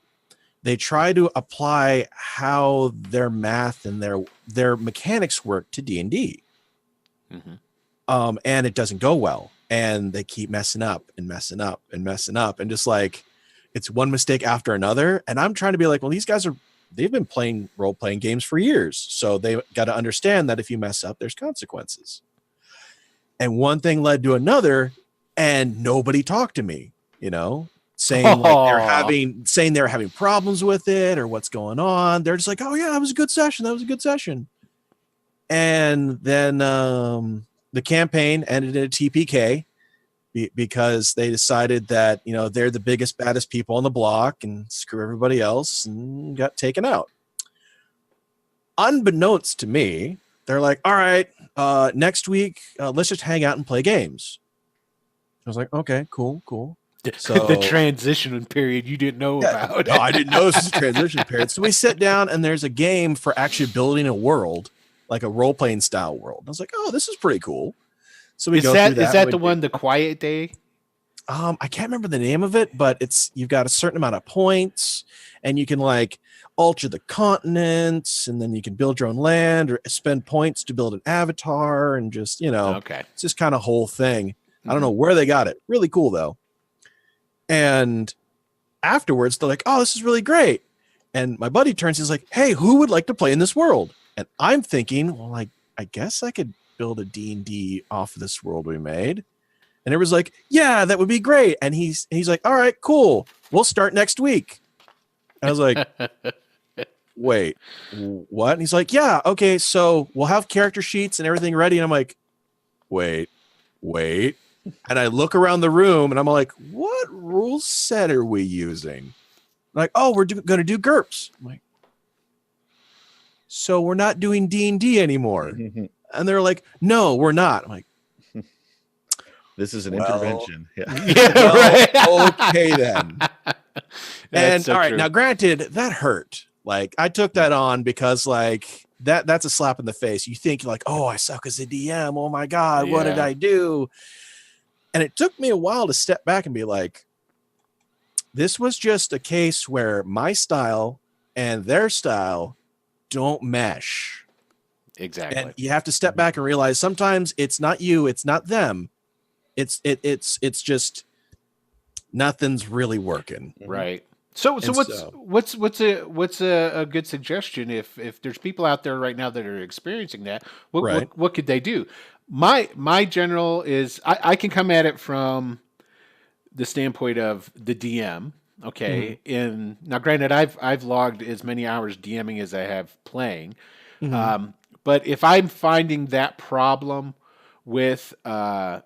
they try to apply how their math and their mechanics work to D&D. And it doesn't go well. And they keep messing up and just like, it's one mistake after another. And I'm trying to be like, well, these guys they've been playing role-playing games for years. So they got to understand that if you mess up, there's consequences. And one thing led to another, and nobody talked to me, saying like they're having problems with it or what's going on. They're just like, oh yeah, that was a good session. And then, the campaign ended in a TPK because they decided that, they're the biggest, baddest people on the block and screw everybody else, and got taken out. Unbeknownst to me, they're like, all right, next week, let's just hang out and play games. I was like, okay, cool. So the transition period you didn't know about. No, I didn't know this was a transition period. So we sit down and there's a game for actually building a world, like a role-playing style world. I was like, oh, this is pretty cool. So we go through that. Is that the one, The Quiet Day? I can't remember the name of it, but you've got a certain amount of points, and you can like alter the continents, and then you can build your own land or spend points to build an avatar, and just, okay. It's this kind of whole thing. I don't know where they got it. Really cool though. And afterwards, they're like, oh, this is really great. And my buddy turns, he's like, hey, who would like to play in this world? And I'm thinking, well, like, I guess I could build a D&D off of this world we made. And it was like, yeah, that would be great. And he's like, all right, cool. We'll start next week. And I was like, wait, what? And he's like, yeah, okay, so we'll have character sheets and everything ready. And I'm like, wait. And I look around the room and I'm like, what rule set are we using? Like, oh, we're going to do GURPS. I'm like, so we're not doing D&D anymore. And they're like, no, we're not. I'm like, this is an intervention. Okay then. And so all right, true. Now granted, that hurt. Like I took that on because like that's a slap in the face. You think like, oh, I suck as a DM. Oh my God, what did I do? And it took me a while to step back and be like, this was just a case where my style and their style don't mesh. Exactly. And you have to step back and realize sometimes it's not you, it's not them. It's just nothing's really working. Right. So And what's a good suggestion if there's people out there right now that are experiencing that? Right. What could they do? My general is I can come at it from the standpoint of the DM. Okay, in now, granted, I've logged as many hours DMing as I have playing, but if I'm finding that problem with a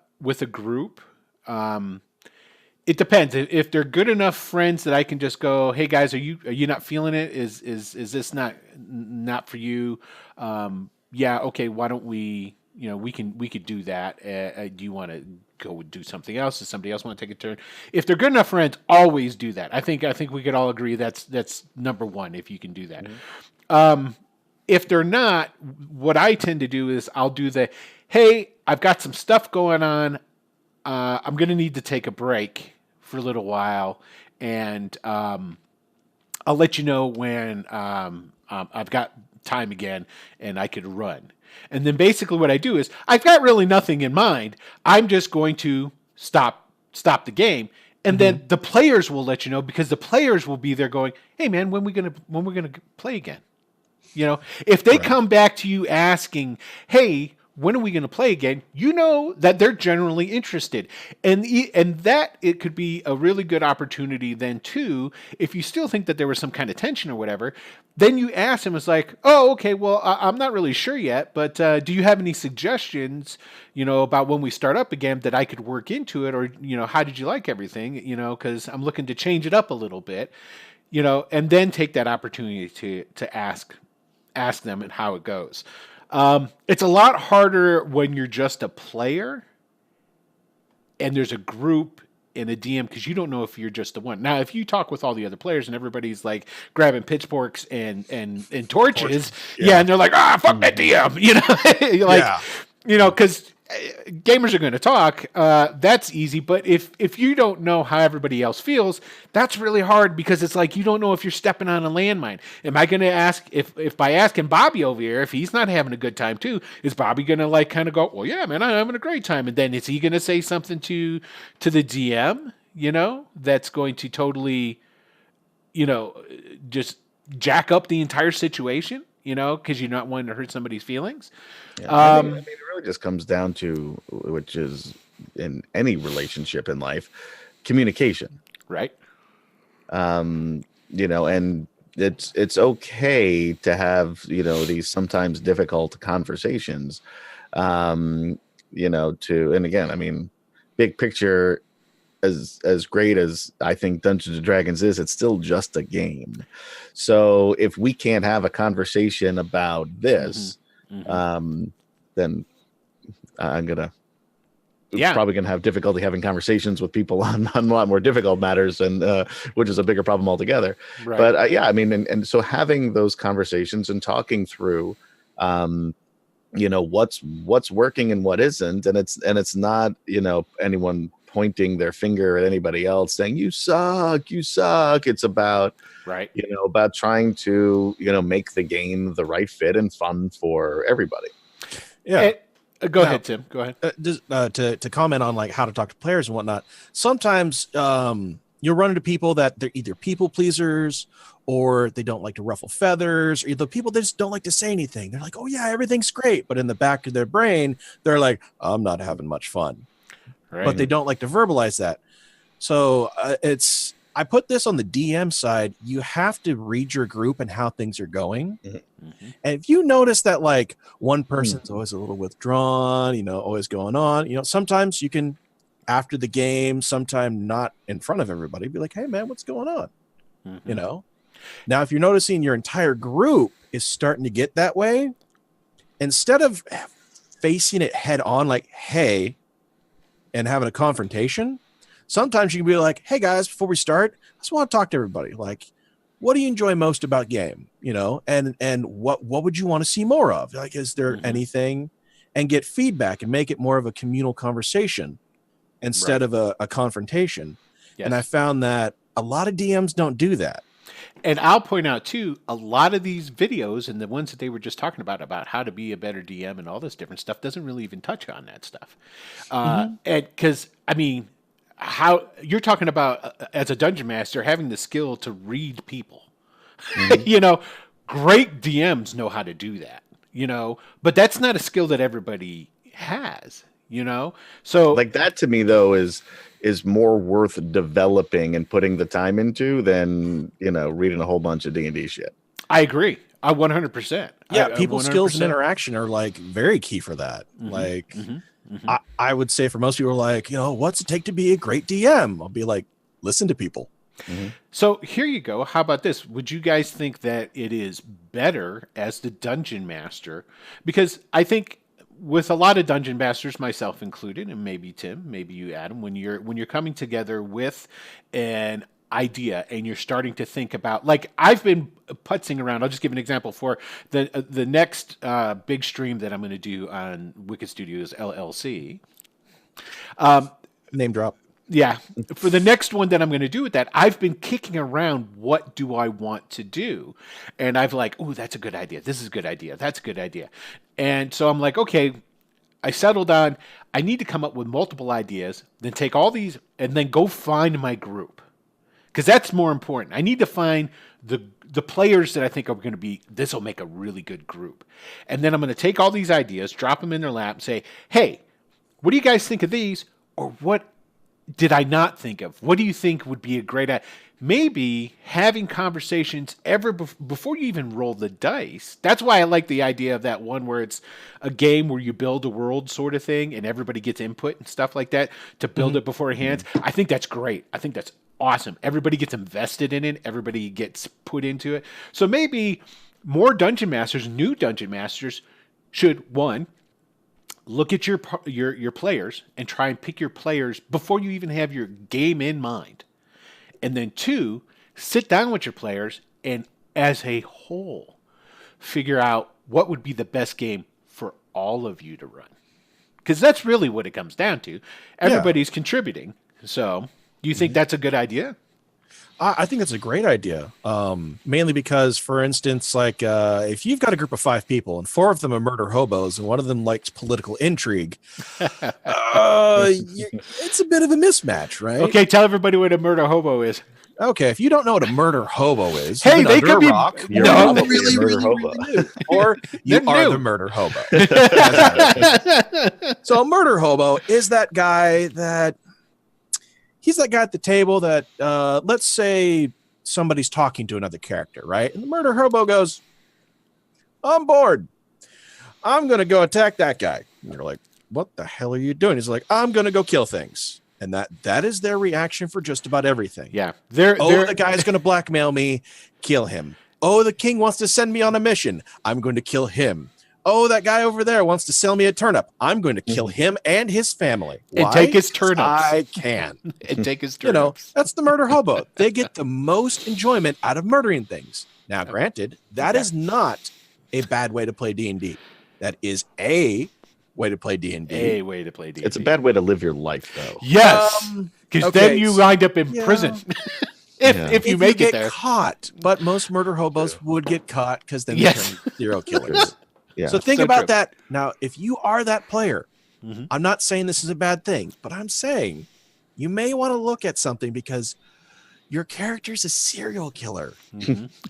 group, it depends. If they're good enough friends that I can just go, "Hey guys, are you not feeling it? Is this not for you? Yeah, okay. Why don't we? We could do that. Do you want to go do something else? Does somebody else want to take a turn? If they're good enough friends, always do that. I think we could all agree that's number one. If you can do that. If they're not, what I tend to do is I'll do the, hey, I've got some stuff going on. I'm going to need to take a break for a little while, and I'll let you know when I've got time again and I could run. And then basically what I do is I've got really nothing in mind. I'm just going to stop the game. And then the players will let you know, because the players will be there going, "Hey man, when we're gonna play again?" If they come back to you asking, "Hey, when are we going to play again?" You know that they're generally interested, and that it could be a really good opportunity then too. If you still think that there was some kind of tension or whatever, then you ask them. It's like, "Oh, okay, well, I'm not really sure yet, but do you have any suggestions, about when we start up again that I could work into it, or how did you like everything? Because I'm looking to change it up a little bit, and then take that opportunity to ask them and how it goes." It's a lot harder when you're just a player and there's a group and a DM, because you don't know if you're just the one. Now, if you talk with all the other players and everybody's like grabbing pitchforks and torches, and they're like, fuck that DM, you're like, because gamers are going to talk. That's easy. But if you don't know how everybody else feels, that's really hard, because it's like you don't know if you're stepping on a landmine. Am I going to ask if by asking Bobby over here, if he's not having a good time too, is Bobby going to like kind of go, "Well, yeah, man, I'm having a great time," and then is he going to say something to the DM, that's going to totally, just jack up the entire situation, because you're not wanting to hurt somebody's feelings. Yeah, I mean, it really just comes down to, which is in any relationship in life, communication. Right. And it's okay to have, these sometimes difficult conversations, and again, I mean, big picture, as great as I think Dungeons and Dragons is, it's still just a game. So if we can't have a conversation about this, then I'm probably gonna have difficulty having conversations with people on a lot more difficult matters, and which is a bigger problem altogether. Right. But I mean, and so having those conversations and talking through, what's working and what isn't, and it's not anyone pointing their finger at anybody else saying you suck. It's about about trying to make the game the right fit and fun for everybody. Yeah. Go ahead, Tim. Go ahead. To comment on like how to talk to players and whatnot. Sometimes you'll run into people that they're either people pleasers, or they don't like to ruffle feathers, or the people that just don't like to say anything. They're like, "Oh yeah, everything's great," but in the back of their brain, they're like, "I'm not having much fun." Right. But they don't like to verbalize that. So I put this on the DM side. You have to read your group and how things are going. And if you notice that like one person's always a little withdrawn, always going on, sometimes you can, after the game, sometime not in front of everybody, be like, "Hey man, what's going on?" Now, if you're noticing your entire group is starting to get that way, instead of facing it head on, like, "Hey," and having a confrontation, sometimes you can be like, "Hey guys, before we start, I just want to talk to everybody. Like, what do you enjoy most about game? And what would you want to see more of? Like, is there anything?" And get feedback and make it more of a communal conversation instead of a confrontation. Yes. And I found that a lot of DMs don't do that. And I'll point out too, a lot of these videos and the ones that they were just talking about how to be a better DM and all this different stuff doesn't really even touch on that stuff. And because, I mean, how you're talking about as a dungeon master having the skill to read people. Mhm. Great DMs know how to do that. But that's not a skill that everybody has. So Like that to me though is more worth developing and putting the time into than reading a whole bunch of D&D shit. I agree. I 100%. Yeah, I people skills and 100%. interaction are like very key for that. Like Mm-hmm. I would say for most people like, what's it take to be a great DM? I'll be like, listen to people. Mhm. So here you go. How about this? Would you guys think that it is better as the dungeon master? Because I think with a lot of dungeon masters, myself included, and maybe Tim, maybe you, Adam, when you're coming together with an idea and you're starting to think about, like I've been putzing around. I'll just give an example for the next big stream that I'm going to do on Wicked Studios LLC. Name drop. Yeah. For the next one that I'm going to do with that, I've been kicking around what do I want to do? And I've like, oh, that's a good idea. This is a good idea. That's a good idea. And so I'm like, okay, I settled on I need to come up with multiple ideas, then take all these and then go find my group. Because that's more important. I need to find the players that I think are going to be, this will make a really good group. And then I'm going to take all these ideas, drop them in their lap and say, hey, what do you guys think of these? Or what did I not think of? What do you think would be a great idea? Maybe having conversations before you even roll the dice. That's why I like the idea of that one where it's a game where you build a world sort of thing and everybody gets input and stuff like that to build it beforehand. I think that's great. I think that's awesome. Everybody gets invested in it. Everybody gets put into it. So maybe more dungeon masters, new dungeon masters should, one, look at your players and try and pick your players before you even have your game in mind. And then two, sit down with your players and as a whole, figure out what would be the best game for all of you to run. Because that's really what it comes down to. Everybody's contributing. So do you think that's a good idea? I think that's a great idea. Mainly because, for instance, like if you've got a group of 5 people and 4 of them are murder hobos and one of them likes political intrigue, it's a bit of a mismatch, right? Okay, tell everybody what a murder hobo is. Okay, if you don't know what a murder hobo is, hey, you've been they under could a be rock. You're no, probably really, a murder really, hobo. really new, or you They're are new. the murder hobo. So a murder hobo is that guy that he's that guy at the table that let's say somebody's talking to another character, right? And the murder hobo goes, "I'm bored. I'm gonna go attack that guy." And you're like, "What the hell are you doing?" He's like, "I'm gonna go kill things." And that is their reaction for just about everything. Yeah. The guy's going to blackmail me. Kill him. Oh, the king wants to send me on a mission. I'm going to kill him. Oh, that guy over there wants to sell me a turnip. I'm going to kill him and his family. Why? And take his turnips. I can. And take his turnips. That's the murder hobo. They get the most enjoyment out of murdering things. Now, granted, that is not a bad way to play D&D. That is a way to play D&D. A way to play D&D. It's a bad way to live your life, though. Yes. Because then you wind up in prison. if you make it get there. Caught. But most murder hobos would get caught because then they turn serial killers. Yeah. So think So about true. that. Now, if you are that player, I'm not saying this is a bad thing, but I'm saying you may want to look at something because your character's a serial killer.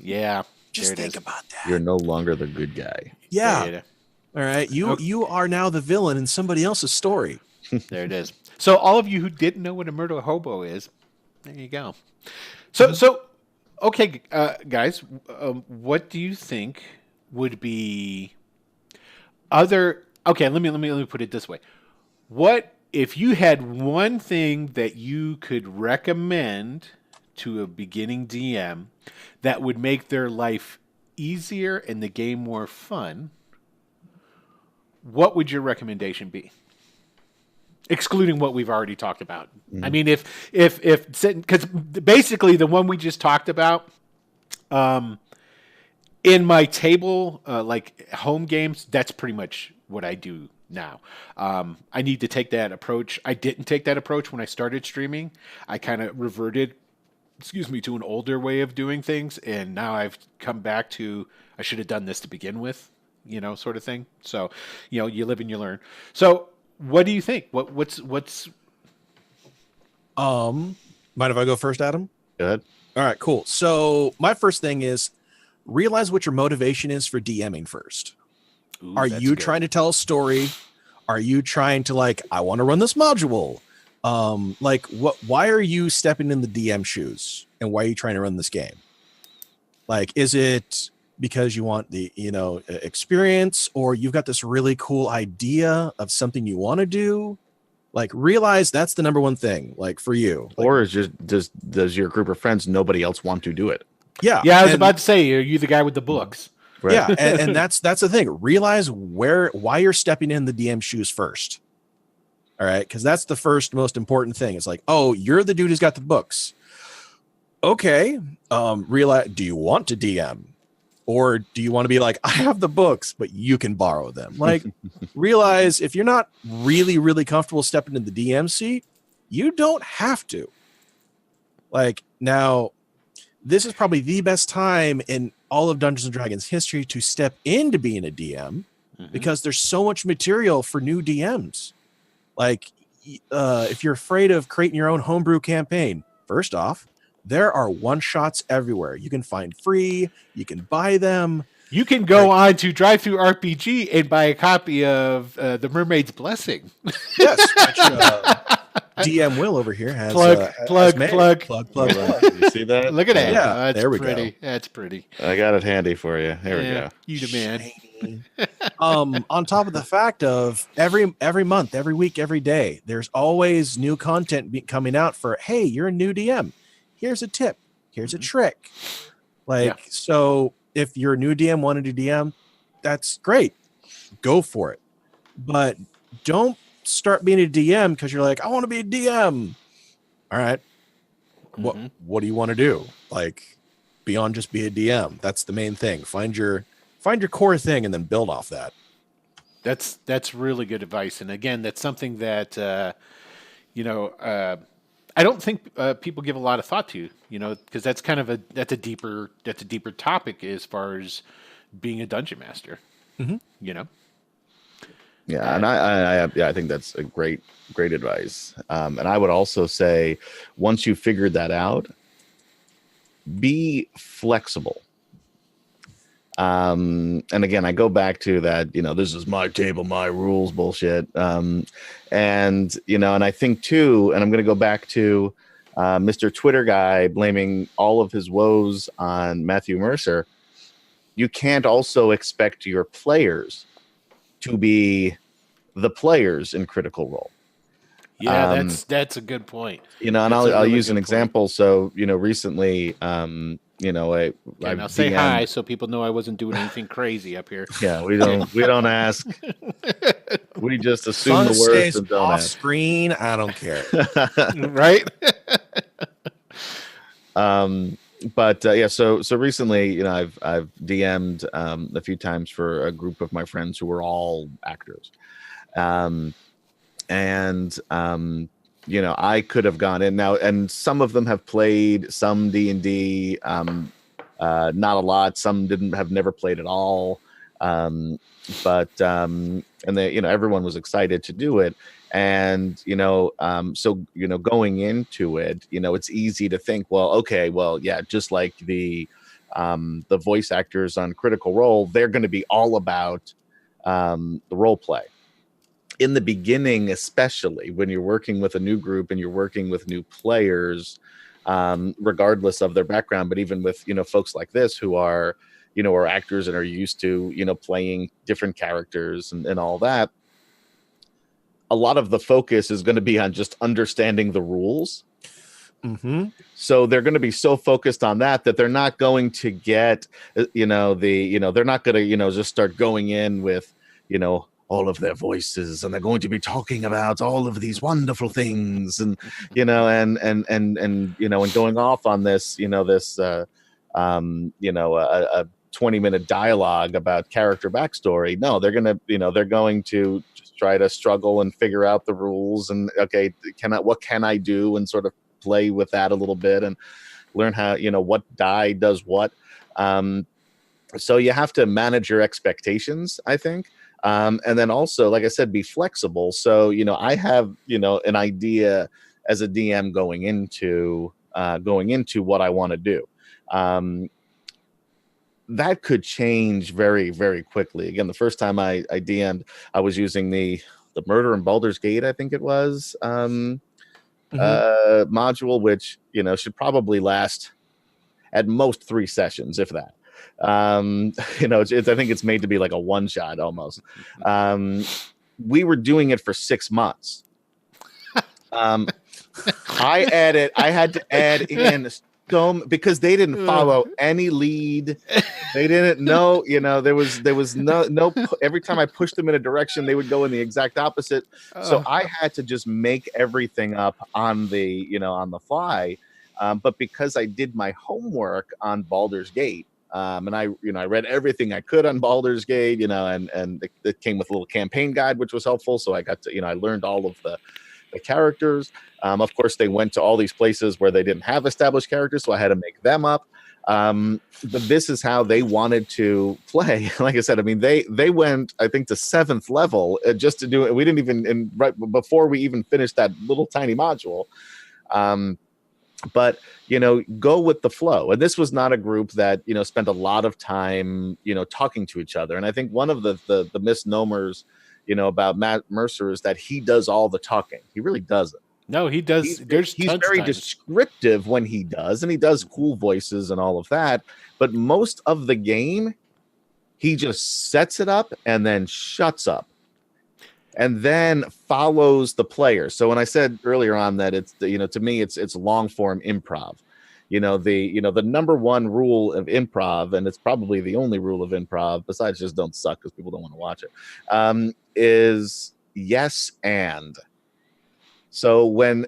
Yeah. Just think about that. You're no longer the good guy. Yeah. All right. You are now the villain in somebody else's story. There it is. So all of you who didn't know what a murder hobo is, there you go. So okay, guys, what do you think would be other? Okay, let me put it this way. What if you had one thing that you could recommend to a beginning DM that would make their life easier and the game more fun? What would your recommendation be? Excluding what we've already talked about. I mean, if because basically the one we just talked about, in my table, like home games, that's pretty much what I do now. I need to take that approach. I didn't take that approach when I started streaming. I kind of reverted, to an older way of doing things, and now I've come back to I should have done this to begin with, sort of thing. So, you live and you learn. So, what do you think? What's Mind if I go first, Adam? Go ahead. All right, cool. So my first thing is realize what your motivation is for DMing first. Ooh, Are that's you good. trying to tell a story? Are you trying to like, I want to run this module? Like why are you stepping in the DM shoes and why are you trying to run this game? Like, is it because you want the, experience, or you've got this really cool idea of something you want to do? Like, realize that's the number one thing, like for you. Like, Or is just does your group of friends, nobody else want to do it? yeah. Yeah, I was about to say, are you the guy with the books? Right. Yeah, and that's the thing. Realize why you're stepping in the DM shoes first. All right, because that's the first most important thing. It's like, oh, you're the dude who's got the books. Okay, realize, do you want to DM, or do you want to be like, I have the books, but you can borrow them? Like, realize if you're not really, really comfortable stepping in the DM seat, you don't have to. Like, now, this is probably the best time in all of Dungeons and Dragons history to step into being a DM, because there's so much material for new DMs. Like, if you're afraid of creating your own homebrew campaign, first off, there are one-shots everywhere. You can find free, you can buy them. You can go on to Drive-Thru RPG and buy a copy of The Mermaid's Blessing. Yes, which, DM Will over here has Plug. You see that? Look at that. Yeah, That's there we pretty. go. That's pretty. I got it handy for you. There we go. You the man. On top of the fact of every month, every week, every day, there's always new content coming out for, hey, you're a new DM. Here's a tip. Here's a trick. Like, so if you're a new DM, wanting to DM, that's great. Go for it. But don't start being a DM because you're like, I want to be a DM. All right. What do you want to do? Like, beyond just be a DM. That's the main thing. Find your core thing and then build off that. That's really good advice. And again, that's something that I don't think people give a lot of thought to, because that's kind of a deeper topic as far as being a dungeon master. Yeah, and I think that's a great advice. And I would also say, once you figured that out, be flexible. And again, I go back to that, this is my table, my rules bullshit. And I think too, and I'm going to go back to Mr. Twitter guy blaming all of his woes on Matthew Mercer. You can't also expect your players to be the players in Critical Role. Yeah, that's a good point. And I'll use an example. So, recently, now say hi so people know I wasn't doing anything crazy up here. Yeah, we don't ask. We just assume Fun the worst stays and don't off ask. screen. I don't care. Right? But so recently, I've DM'd a few times for a group of my friends who were all actors, I could have gone in now, and some of them have played some D&D, not a lot. Some have never played at all, and they, everyone was excited to do it. And, so, going into it, it's easy to think, well, okay, well, yeah, just like the voice actors on Critical Role, they're going to be all about the role play. In the beginning, especially when you're working with a new group and you're working with new players, regardless of their background, but even with, folks like this who are, are actors and are used to, playing different characters and all that, a lot of the focus is going to be on just understanding the rules. So they're going to be so focused on that they're not going to get, they're not going to, just start going in with, all of their voices, and they're going to be talking about all of these wonderful things, and and going off on this, a 20-minute dialogue about character backstory. No, they're gonna, they're going to just try to struggle and figure out the rules, and okay, what can I do, and sort of play with that a little bit and learn how, what die does what. So you have to manage your expectations, I think. And then also, like I said, be flexible. So, I have, an idea as a DM going into what I want to do. That could change very, very quickly. Again, the first time I DM'd, I was using the Murder in Baldur's Gate, I think it was, module, which, you know, should probably last at most 3 sessions, if that. You know, I think it's made to be like a one shot almost. We were doing it for 6 months. I had to add in because they didn't follow any lead. They didn't know, you know, there was no every time I pushed them in a direction, they would go in the exact opposite. So I had to just make everything up on the fly. But because I did my homework on Baldur's Gate, and I read everything I could on Baldur's Gate, you know, and it came with a little campaign guide, which was helpful. So I got to, I learned all of the characters. Of course, they went to all these places where they didn't have established characters, so I had to make them up. But this is how they wanted to play. Like I said, I mean, they went, I think, to 7th level just to do it. We didn't even, right before we even finished that little tiny module. But, you know, go with the flow. And this was not a group that, you know, spent a lot of time, you know, talking to each other. And I think one of the misnomers, you know, about Matt Mercer is that he does all the talking. He really doesn't. No, he does. He's tons very descriptive when he does, and he does cool voices and all of that. But most of the game, he just sets it up and then shuts up, and then follows the player. So when I said earlier on that it's, you know, to me it's long form improv. You know, the number one rule of improv, and it's probably the only rule of improv besides just don't suck because people don't want to watch it, is yes and. And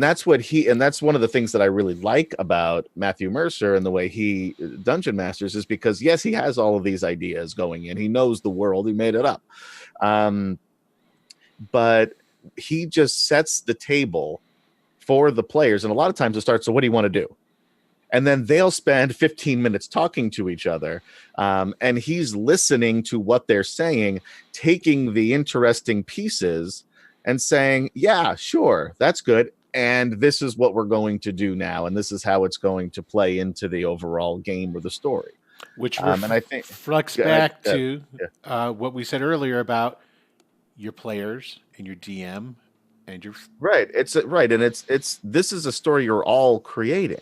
that's that's one of the things that I really like about Matthew Mercer and the way he dungeon masters is because yes, he has all of these ideas going in. He knows the world. He made it up. But he just sets the table for the players. And a lot of times it starts, so what do you want to do? And then they'll spend 15 minutes talking to each other. And he's listening to what they're saying, taking the interesting pieces and saying, yeah, sure, that's good. And this is what we're going to do now. And this is how it's going to play into the overall game or the story. Which and I think reflects back to what we said earlier about your players and your DM and your right. It's right, and it's this is a story you're all creating.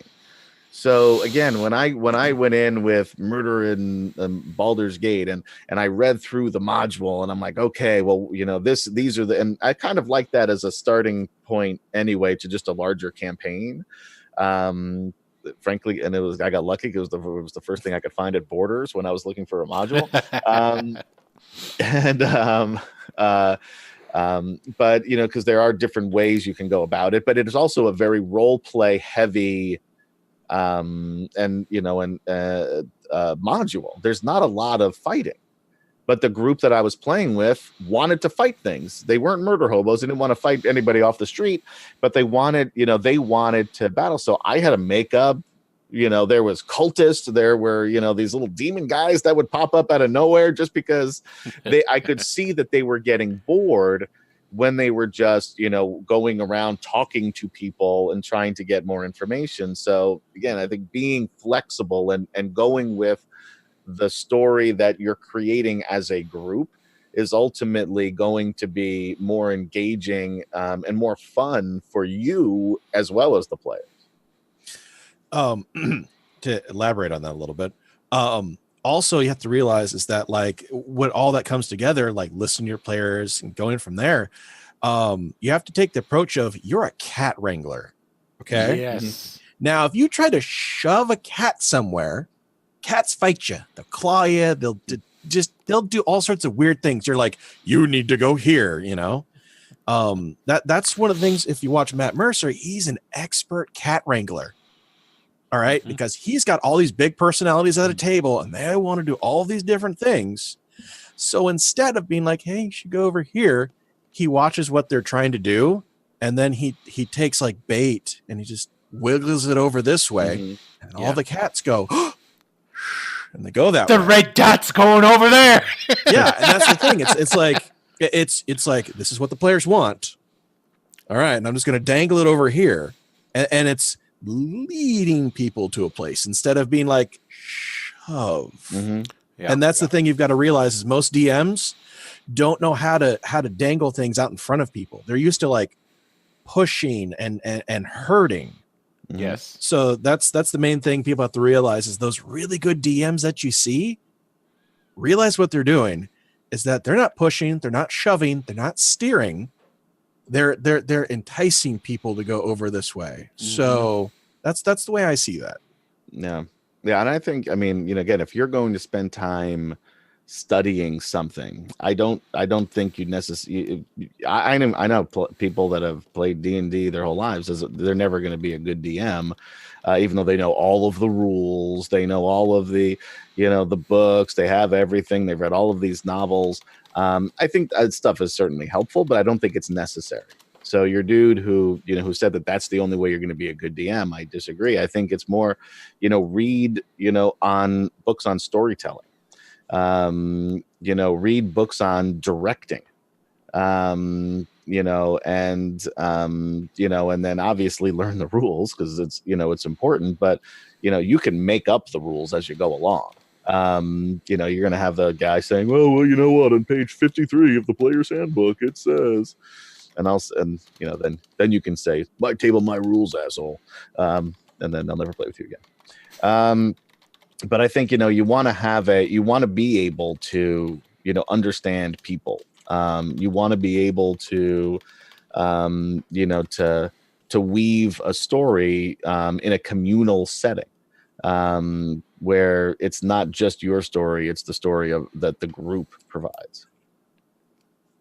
So again, when I went in with Murder in Baldur's Gate and I read through the module and I'm like, okay, well, you know, these are the, and I kind of like that as a starting point anyway to just a larger campaign. Frankly, and I got lucky because it was the first thing I could find at Borders when I was looking for a module. But you know, because there are different ways you can go about it, but it is also a very role play heavy module. There's not a lot of fighting, but the group that I was playing with wanted to fight things. They weren't murder hobos. They didn't want to fight anybody off the street, but they wanted to battle. So I had to make up, you know, there was cultists, there were, you know, these little demon guys that would pop up out of nowhere just because I could see that they were getting bored when they were just, you know, going around talking to people and trying to get more information. So again, I think being flexible and going with the story that you're creating as a group is ultimately going to be more engaging and more fun for you as well as the players. To elaborate on that a little bit, also you have to realize is that like when all that comes together, like listening to your players and going from there, you have to take the approach of you're a cat wrangler. Okay. Yes. Mm-hmm. Now, if you try to shove a cat somewhere, cats fight you. They'll claw you. They'll do all sorts of weird things. You're like, you need to go here. You know, that's one of the things. If you watch Matt Mercer, he's an expert cat wrangler. All right. Mm-hmm. Because he's got all these big personalities at a table and they want to do all these different things. So instead of being like, hey, you should go over here, he watches what they're trying to do. And then he takes like bait and he just wiggles it over this way. Mm-hmm. And all the cats go, and they go that way. The red dot's going over there. Yeah. And that's the thing. It's like, this is what the players want. All right, and I'm just going to dangle it over here, and it's leading people to a place instead of being like shove. Mm-hmm. Yeah. And that's the thing you've got to realize is most DMs don't know how to dangle things out in front of people. They're used to like pushing and hurting. Mm-hmm. Yes. So that's the main thing people have to realize is those really good DMs that you see, realize what they're doing is that they're not pushing, they're not shoving, they're not steering. They're enticing people to go over this way. Mm-hmm. So that's the way I see that. Yeah. Yeah. And I think, I mean, again, if you're going to spend time studying something, I don't think you necessarily, I know people that have played D&D their whole lives, they're never going to be a good DM, even though they know all of the rules, they know all of the, the books, they have everything, they've read all of these novels. I think that stuff is certainly helpful, but I don't think it's necessary. So your dude who said that that's the only way you're going to be a good DM, I disagree. I think it's more, read, on books on storytelling, read books on directing, and then obviously learn the rules because it's important, but, you can make up the rules as you go along. You're going to have the guy saying, well, you know what, on page 53 of the player's handbook, it says, then you can say, my table, my rules, asshole. And then they'll never play with you again. But I think, you want to be able to, understand people. You want to be able to, to weave a story in a communal setting, where it's not just your story, it's the story that the group provides.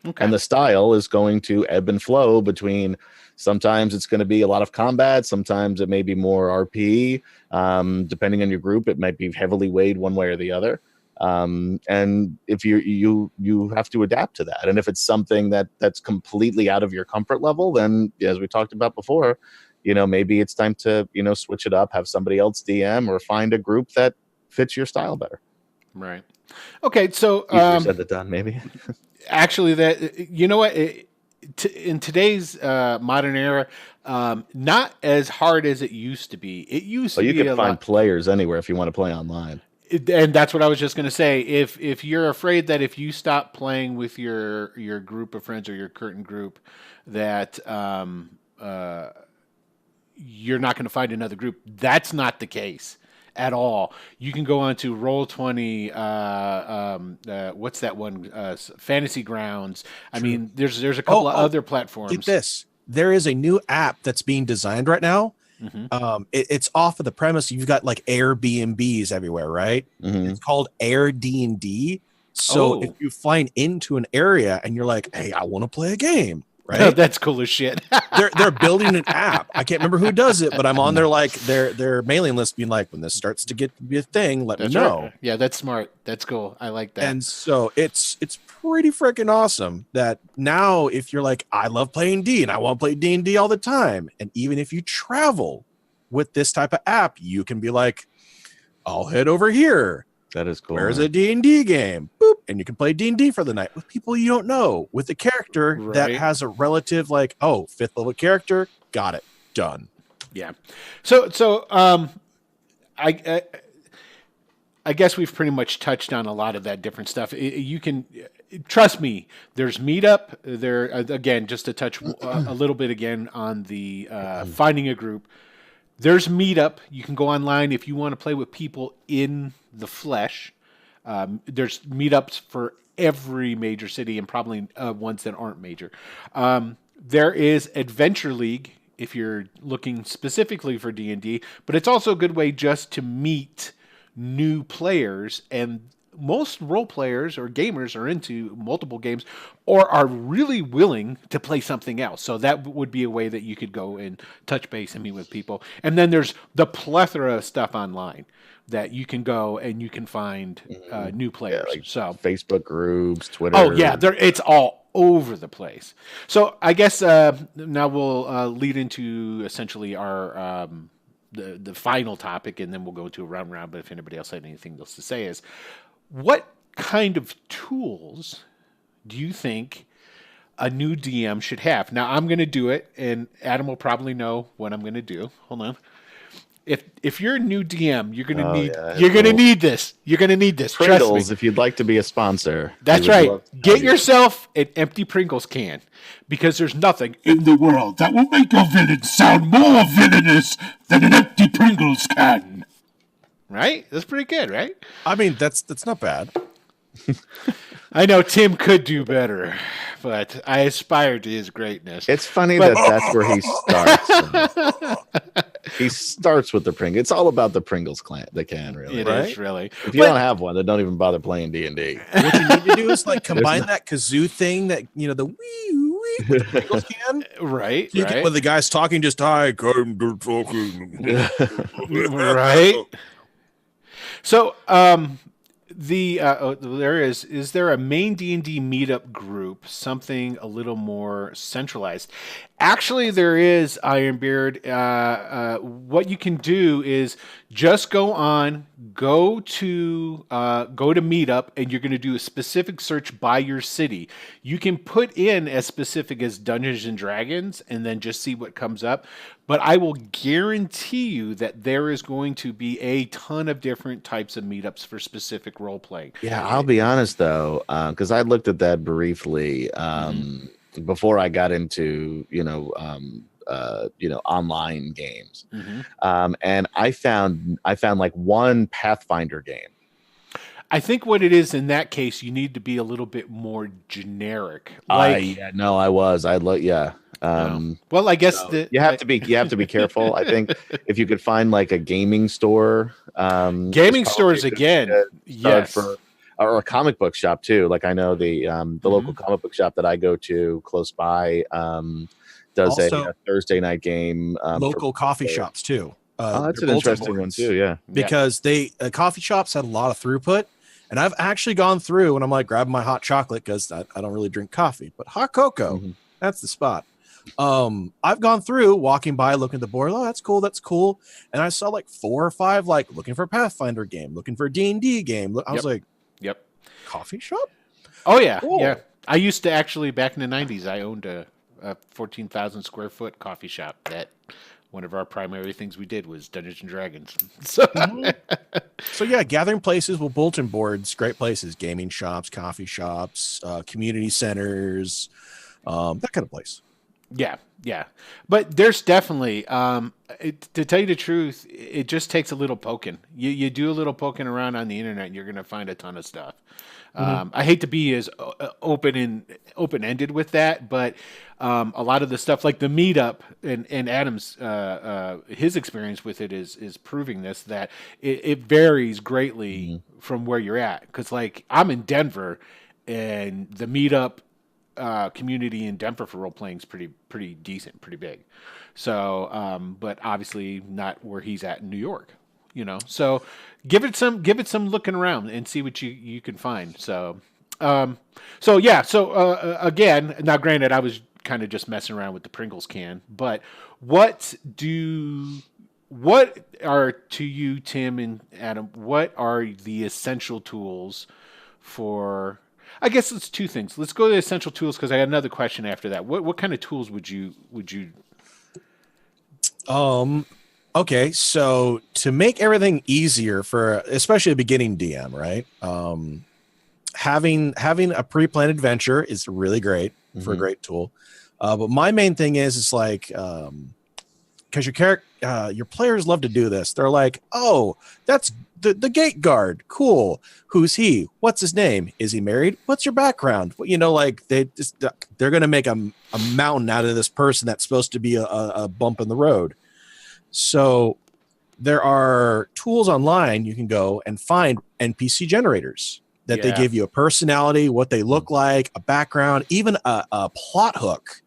Okay. And the style is going to ebb and flow between, sometimes it's going to be a lot of combat, sometimes it may be more RP, depending on your group, it might be heavily weighed one way or the other. And if you have to adapt to that. And if it's something that's completely out of your comfort level, then as we talked about before, maybe it's time to, switch it up, have somebody else DM or find a group that fits your style better. Right. Okay. So, easier said than done, maybe. Actually, that what, in today's modern era, not as hard as it used to be. It used to be. You can find players anywhere if you want to play online. And that's what I was just going to say. If you're afraid that if you stop playing with your group of friends or your current group, that you're not going to find another group, that's not the case at all. You can go on to Roll20, what's that one? Fantasy Grounds. I mean, there's a couple of other platforms. Get this. There is a new app that's being designed right now. Mm-hmm. It's off of the premise. You've got like Airbnbs everywhere, right? Mm-hmm. It's called Air D&D. So if you fly into an area and you're like, hey, I want to play a game. Right? That's cool as shit. they're building an app. I can't remember who does it, but I'm on their mailing list being like, when this starts to get to be a thing, let me know. Right. Yeah, that's smart. That's cool. I like that. And so it's pretty freaking awesome that now if you're like, I love playing D and I want to play D&D all the time, and even if you travel with this type of app, you can be like, I'll head over here. That is cool. Where's a D&D game? Boop. And you can play D&D for the night with people you don't know, with a character that has a relative, like, 5th level character. Got it. Done. Yeah. So I guess we've pretty much touched on a lot of that different stuff. You can trust me. There's Meetup there again, just to touch a little bit again on the finding a group. There's Meetup. You can go online if you want to play with people in the flesh. There's meetups for every major city and probably ones that aren't major. There is Adventure League if you're looking specifically for D&D, but it's also a good way just to meet new players, and most role players or gamers are into multiple games or are really willing to play something else. So that would be a way that you could go and touch base and meet with people. And then there's the plethora of stuff online that you can go and you can find new players. Yeah, like so Facebook groups, Twitter. Oh yeah, it's all over the place. So I guess now we'll lead into essentially our the final topic, and then we'll go to a round. But if anybody else had anything else to say, is what kind of tools do you think a new DM should have. Now I'm going to do it, and Adam will probably know what I'm going to do. Hold on. If you're a new DM, you're gonna need this. You're gonna need this. Trust me. Pringles, if you'd like to be a sponsor. That's right. Get yourself an empty Pringles can, because there's nothing in the world that will make a villain sound more villainous than an empty Pringles can. Right? That's pretty good, right? I mean, that's not bad. I know Tim could do better, but I aspire to his greatness. It's funny that's where he starts. He starts with the Pringles. It's all about the Pringles can, really. It is, really. If you don't have one, then don't even bother playing D&D. What you need to do is like combine that kazoo thing that, you know, the wee with the Pringles can. Right, you right. Get, when the guy's talking, just, I come to talking. Right. So, there is there a main D&D meetup group, something a little more centralized? Actually, there is, Ironbeard. What you can do is just go to meetup, and you're going to do a specific search by your city. You can put in as specific as Dungeons and Dragons and then just see what comes up. But I will guarantee you that there is going to be a ton of different types of meetups for specific role playing. Yeah, I'll be honest though, because I looked at that briefly before I got into online games, and I found like one Pathfinder game. I think what it is in that case, you need to be a little bit more generic. Well, I guess you have to be careful. I think if you could find like a gaming store, gaming stores again, yes, or a comic book shop too. Like I know the local comic book shop that I go to close by does also, a Thursday night game. Local coffee shops too. That's an interesting one too. Yeah, because coffee shops had a lot of throughput. And I've actually gone through and I'm like grabbing my hot chocolate because I don't really drink coffee, but hot cocoa, that's the spot. I've gone through walking by, looking at the board. Oh, that's cool. That's cool. And I saw like 4 or 5, like looking for a Pathfinder game, looking for a D&D game. I was like, coffee shop? Oh yeah. Cool. Yeah. I used to actually, back in the 90s, I owned a 14,000 square foot coffee shop that one of our primary things we did was Dungeons and Dragons. So, yeah, gathering places with bulletin boards, great places, gaming shops, coffee shops, community centers, that kind of place. Yeah, yeah. But there's definitely, to tell you the truth, it just takes a little poking. You do a little poking around on the internet, and you're going to find a ton of stuff. I hate to be as open-ended with that, but a lot of the stuff, like the meetup and Adam's his experience with it is proving this, that it varies greatly from where you're at. Because like I'm in Denver, and the meetup community in Denver for role playing is pretty decent, pretty big. So, but obviously not where he's at in New York. So give it some looking around and see what you can find. So, again, now granted, I was kind of just messing around with the Pringles can, but what are, to you, Tim and Adam, what are the essential tools for, I guess it's 2 things. Let's go to the essential tools, because I got another question after that. What kind of tools would you Okay, so to make everything easier for especially a beginning DM, right? Having a pre-planned adventure is really great for a great tool. But my main thing is like, because your players love to do this. They're like, oh, that's the gate guard. Cool. Who's he? What's his name? Is he married? What's your background? Like they're going to make a mountain out of this person that's supposed to be a bump in the road. So there are tools online you can go and find NPC generators that they give you a personality, what they look like, a background, even a plot hook.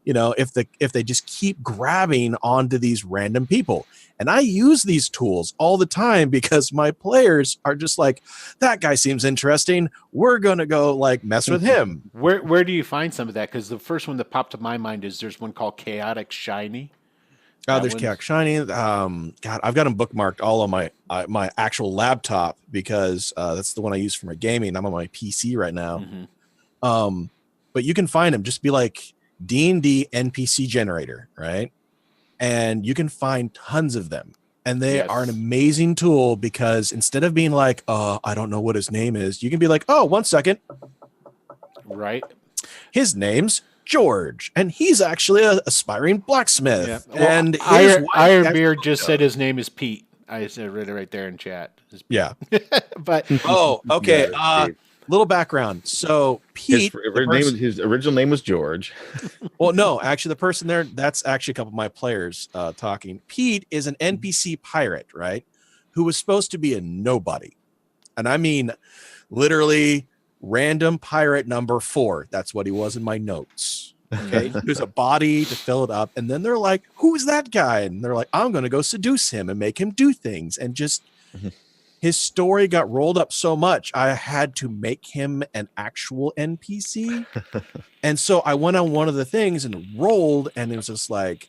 If they just keep grabbing onto these random people. And I use these tools all the time because my players are just like, that guy seems interesting. We're going to go like mess with him. Where do you find some of that? Because the first one that popped to my mind is there's one called Chaotic Shiny. There's Chaotic Shiny. God, I've got them bookmarked all on my actual laptop because that's the one I use for my gaming. I'm on my PC right now. But but you can find them. Just be like D&D NPC generator, right? And you can find tons of them. And they are an amazing tool because instead of being like, I don't know what his name is, you can be like, oh, 1 second. Right. His name's George, and he's actually an aspiring blacksmith. Yeah. Well, and Ironbeard just said his name is Pete. I said it right there in chat. Yeah. But okay. Little background. So Pete, his original name was George. Well, no, actually, the person there, that's actually a couple of my players talking. Pete is an NPC pirate, right? Who was supposed to be a nobody. And I mean, literally random pirate number 4. That's what he was in my notes. Okay. He was a body to fill it up. And then they're like, who's that guy? And they're like, I'm going to go seduce him and make him do things. And just his story got rolled up so much, I had to make him an actual NPC. And so I went on one of the things and rolled, and it was just like,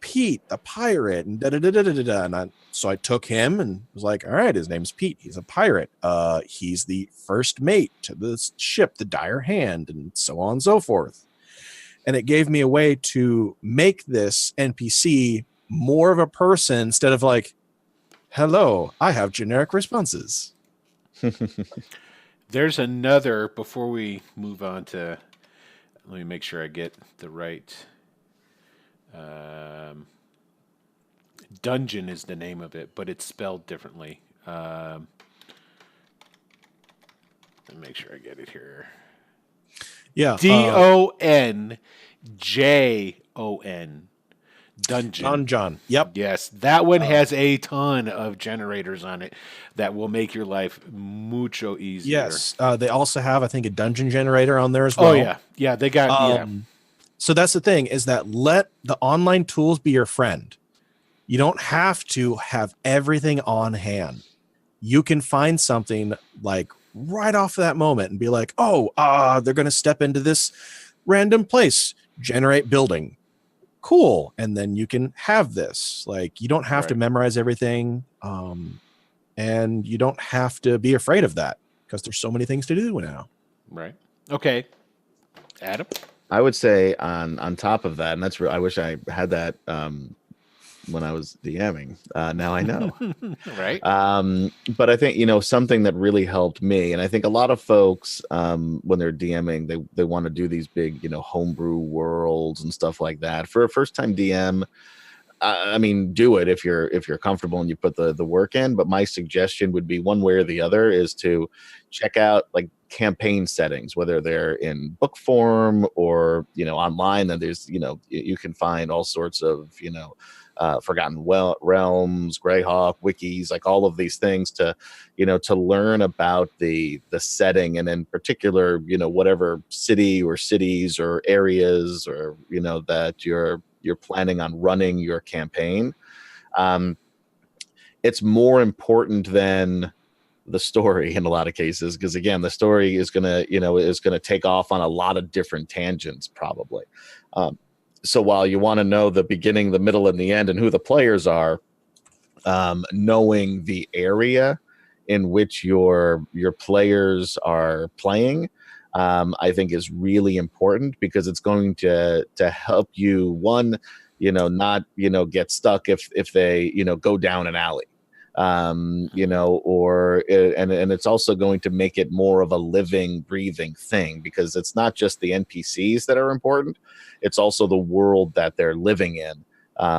Pete, the pirate, and da-da-da-da-da-da. And so I took him and was like, all right, his name's Pete. He's a pirate. He's the first mate to the ship, the Dire Hand, and so on and so forth. And it gave me a way to make this NPC more of a person instead of like, hello, I have generic responses. There's another, before we move on to, let me make sure I get the right, Dungeon is the name of it, but it's spelled differently. Let me make sure I get it here. Yeah. Donjon. Dungeon. John. Yep. Yes, that one has a ton of generators on it that will make your life mucho easier. Yes. They also have, I think, a dungeon generator on there as well. Oh, yeah. Yeah, they got, So that's the thing, is that let the online tools be your friend. You don't have to have everything on hand. You can find something like right off of that moment and be like, they're going to step into this random place, generate building. Cool. And then you can have this. Like, you don't have to memorize everything. And you don't have to be afraid of that because there's so many things to do now. Right. Okay. Adam? I would say on top of that, and that's I wish I had that when I was DMing. Now I know. Right. But I think, something that really helped me, and I think a lot of folks, when they're DMing, they want to do these big, homebrew worlds and stuff like that. For a first time DM, I mean, do it if you're comfortable and you put the work in. But my suggestion would be one way or the other is to check out like campaign settings, whether they're in book form or, online. And there's, you can find all sorts of, Forgotten Realms, Greyhawk, wikis, like all of these things to learn about the setting, and in particular, whatever city or cities or areas or that you're planning on running your campaign. It's more important than the story in a lot of cases, because again, the story is gonna take off on a lot of different tangents probably. So while you want to know the beginning, the middle, and the end, and who the players are, knowing the area in which your players are playing, I think is really important, because it's going to help you, one, not get stuck if they go down an alley, or and it's also going to make it more of a living, breathing thing, because it's not just the NPCs that are important. It's also the world that they're living in,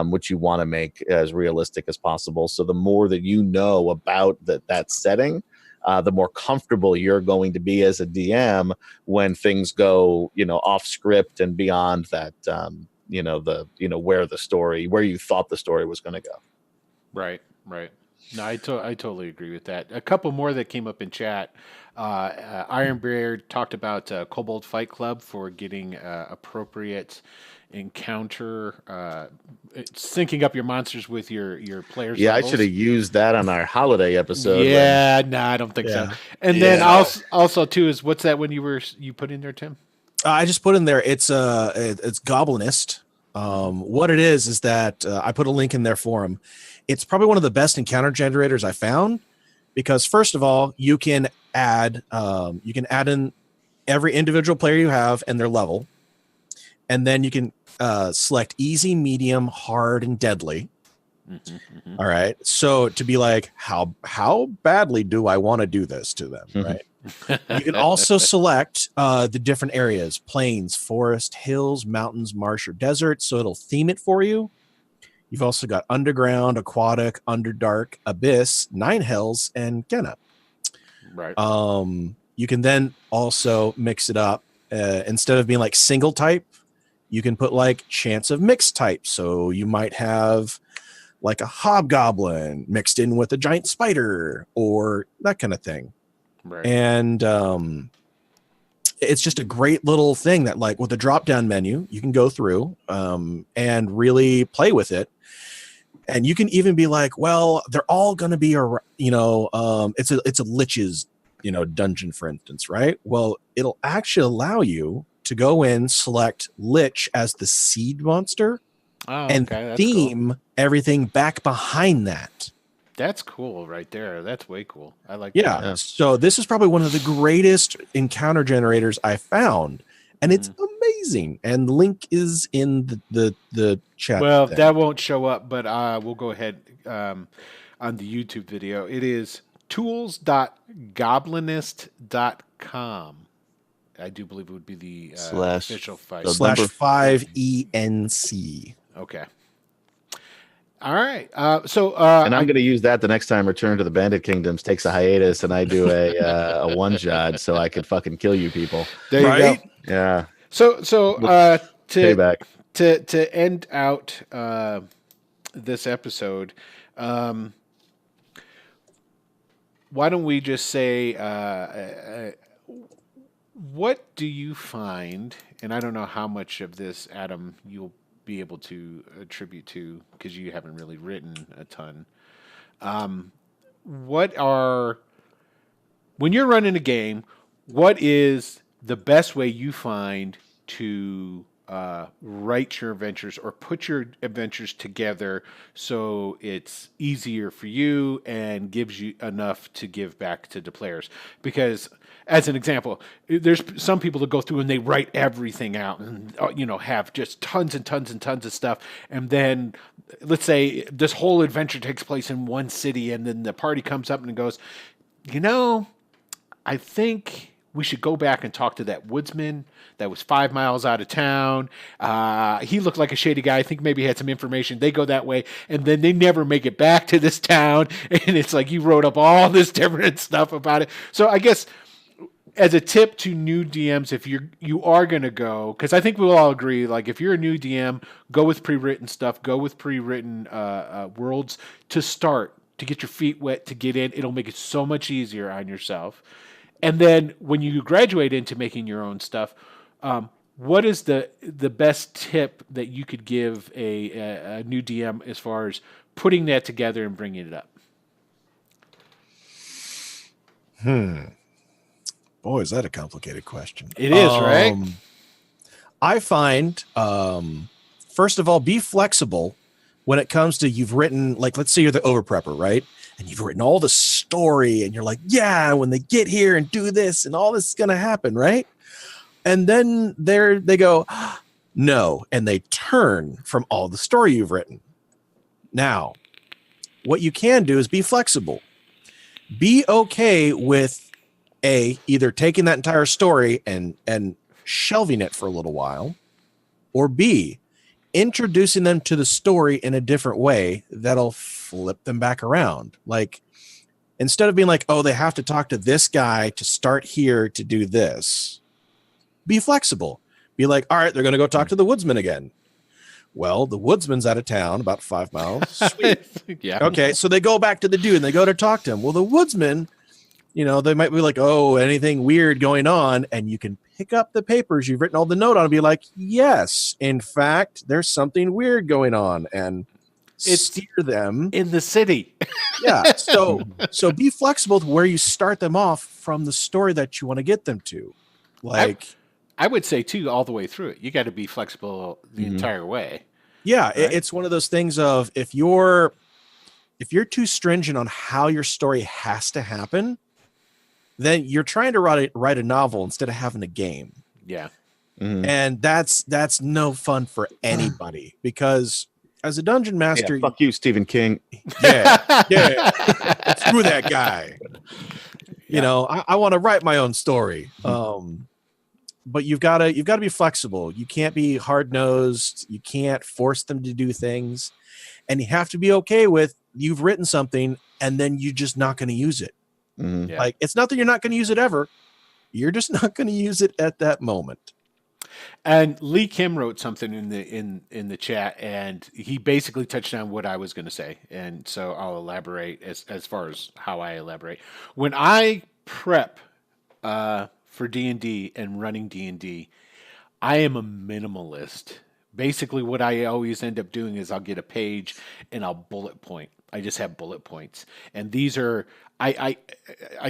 which you want to make as realistic as possible. So the more that you know about that setting, the more comfortable you're going to be as a DM when things go, off script and beyond that, where you thought the story was going to go. Right. No, I totally agree with that. A couple more that came up in chat. Ironbeard talked about Kobold Fight Club for getting appropriate encounter, syncing up your monsters with your players. Yeah, levels. I should have used that on our holiday episode. Yeah, I don't think so. And then also too is, what's that one you put in there, Tim? I just put in there. It's Goblinist. What it is that I put a link in there for him. It's probably one of the best encounter generators I found, because first of all, you can add in every individual player you have and their level, and then you can select easy, medium, hard, and deadly. All right. So to be like, how badly do I want to do this to them? Right. You can also select the different areas: plains, forest, hills, mountains, marsh, or desert. So it'll theme it for you. You've also got underground, aquatic, underdark, abyss, nine hells, and Kenna. Right. You can then also mix it up. Instead of being like single type, you can put like chance of mixed type. So you might have like a hobgoblin mixed in with a giant spider or that kind of thing. Right. And it's just a great little thing that, like, with the drop down menu, you can go through and really play with it. And you can even be like, well, they're all going to be, it's a lich's, dungeon, for instance, right? Well, it'll actually allow you to go in, select lich as the seed monster, and theme everything back behind that. That's cool right there. That's way cool. I like that. Yeah. So this is probably one of the greatest encounter generators I found. And it's amazing. And the link is in the chat. Well, that won't show up, but we'll go ahead on the YouTube video. It is tools.goblinist.com. I do believe it would be the official fight. /5ENC. Okay. All right. So and I'm going to use that the next time Return to the Bandit Kingdoms takes a hiatus and I do a one shot so I could fucking kill you people. There you go. Yeah. So payback. To end out this episode, why don't we just say what do you find? And I don't know how much of this, Adam, you'll be able to attribute to because you haven't really written a ton. When you're running a game, what is the best way you find to write your adventures or put your adventures together so it's easier for you and gives you enough to give back to the players? Because as an example, there's some people that go through and they write everything out and have just tons and tons and tons of stuff. And then let's say this whole adventure takes place in one city and then the party comes up and goes, I think we should go back and talk to that woodsman that was 5 miles out of town. He looked like a shady guy. I think maybe he had some information. They go that way, and then they never make it back to this town. And it's like you wrote up all this different stuff about it. So I guess as a tip to new DMs, if you are going to go, because I think we'll all agree, like if you're a new DM, go with pre-written stuff, go with pre-written worlds to start, to get your feet wet, to get in. It'll make it so much easier on yourself. And then when you graduate into making your own stuff, what is the best tip that you could give a new DM as far as putting that together and bringing it up? Boy, is that a complicated question. It is, right? I find, first of all, be flexible when it comes to you've written, like, let's say you're the overprepper, right? And you've written all the story and you're like, yeah, when they get here and do this and all this is going to happen, right? And then they go, no, and they turn from all the story you've written. Now, what you can do is be flexible. Be okay with either taking that entire story and shelving it for a little while, or B, introducing them to the story in a different way that'll flip them back around. Like, instead of being like, oh, they have to talk to this guy to start here to do this, be flexible. Be like, all right, they're going to go talk to the woodsman again. Well, the woodsman's out of town, about 5 miles. Sweet. Yeah. Okay, so they go back to the dude and they go to talk to him. Well, the woodsman, they might be like, oh, anything weird going on? And you can pick up the papers you've written all the note on and be like, yes, in fact, there's something weird going on, and steer them in the city. Yeah. So be flexible to where you start them off from the story that you want to get them to. Like, I would say too, all the way through it, you got to be flexible the entire way. Yeah. Right? It's one of those things of, if you're too stringent on how your story has to happen, then you're trying to write a novel instead of having a game. Yeah. Mhm. And that's no fun for anybody, because as a dungeon master, Yeah, fuck you, Stephen King. yeah, screw that guy. You Yeah. know, I want to write my own story. But you've got to be flexible. You can't be hard-nosed. You can't force them to do things, and you have to be okay with you've written something and then you're just not going to use it. Mhm. Yeah. Like, it's not that you're not going to use it ever. You're just not going to use it at that moment. And Lee Kim wrote something in the chat, and he basically touched on what I was going to say, and so I'll elaborate as far as how I elaborate. When I prep for D&D and running D&D, I am a minimalist. Basically, what I always end up doing is I'll get a page and I'll bullet point. I just have bullet points, and these are I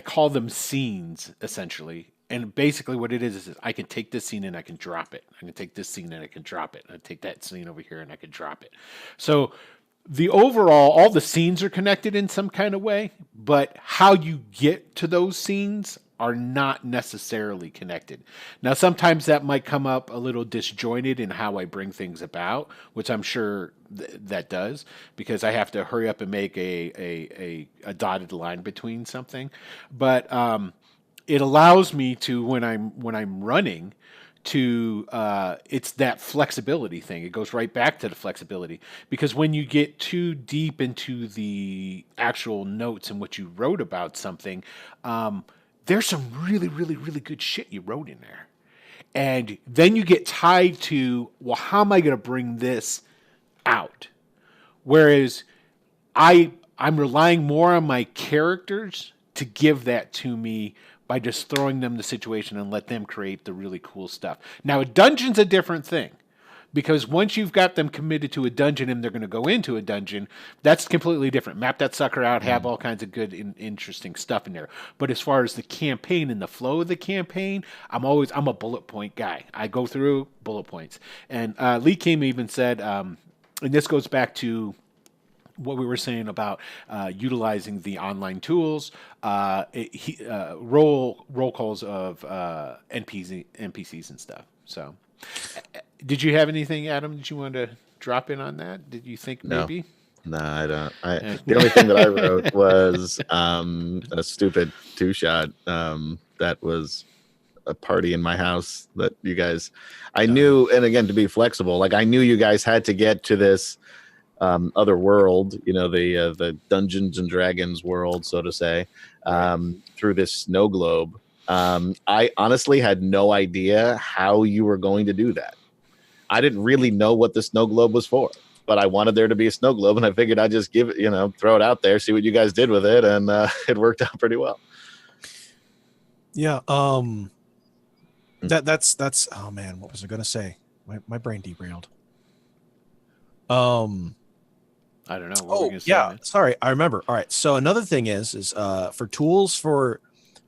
call them scenes essentially. And basically, what it is I can take this scene and I can drop it. I can take this scene and I can drop it. I take that scene over here and I can drop it. So the overall, all the scenes are connected in some kind of way, but how you get to those scenes are not necessarily connected. Now, sometimes that might come up a little disjointed in how I bring things about, which I'm sure that does, because I have to hurry up and make a dotted line between something. But it allows me to, when I'm running, to it's that flexibility thing. It goes right back to the flexibility, because when you get too deep into the actual notes and what you wrote about something, there's some really, really, really good shit you wrote in there. And then you get tied to, well, how am I going to bring this out? Whereas I'm relying more on my characters to give that to me by just throwing them the situation and let them create the really cool stuff. Now, a dungeon's a different thing, because once you've got them committed to a dungeon and they're going to go into a dungeon, that's completely different. Map that sucker out, have all kinds of good, interesting stuff in there. But as far as the campaign and the flow of the campaign, I'm a bullet point guy. I go through bullet points. And Lee Kim even said, and this goes back to what we were saying about utilizing the online tools, roll calls of NPCs and stuff. So, did you have anything, Adam? Did you want to drop in on that? Did you think No. maybe? No, I don't. The only thing that I wrote was a stupid two-shot that was a party in my house that you guys, I knew, and again, to be flexible, like I knew you guys had to get to this other world, you know, the Dungeons and Dragons world, so to say, through this snow globe. I honestly had no idea how you were going to do that. I didn't really know what the snow globe was for, but I wanted there to be a snow globe, and I figured I'd just give it, you know, throw it out there, see what you guys did with it, and it worked out pretty well. Yeah. That's oh man, what was I gonna say? My brain derailed. I don't know. What were you gonna say, man? Sorry, I remember. All right. So another thing is for tools for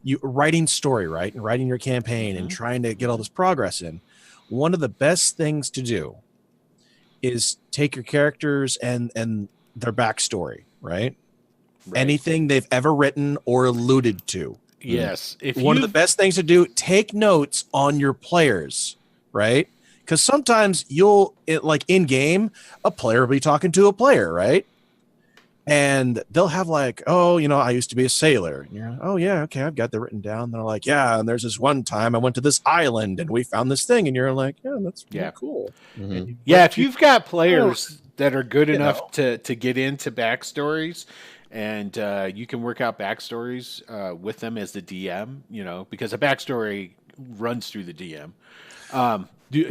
you writing story, right, and writing your campaign and trying to get all this progress in. One of the best things to do is take your characters and their backstory, right? Anything they've ever written or alluded to. Yes. One of the best things to do, take notes on your players, right? Because sometimes like in game, a player will be talking to a player, right? And they'll have like, oh, you know, I used to be a sailor. And you're like, oh, yeah, okay, I've got that written down. They're like, yeah, and there's this one time I went to this island and we found this thing. And you're like, yeah, that's really cool. Mm-hmm. Yeah, if you've got players that are good enough to get into backstories, and you can work out backstories with them as the DM, you know, because a backstory runs through the DM.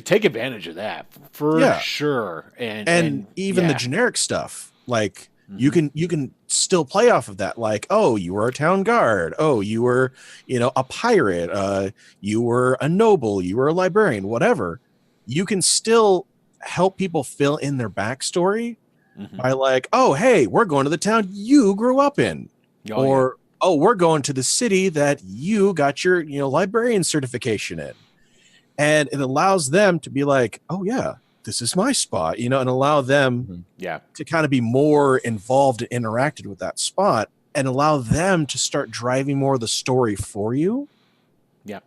Take advantage of that for sure. And even the generic stuff, like you can still play off of that. Like, oh, you were a town guard. Oh, you were, you know, a pirate. You were a noble. You were a librarian, whatever. You can still help people fill in their backstory by like, oh, hey, we're going to the town you grew up in. Oh, we're going to the city that you got your, you know, librarian certification in. And it allows them to be like, oh, yeah, this is my spot, you know, and allow them to kind of be more involved and interacted with that spot and allow them to start driving more of the story for you. Yeah.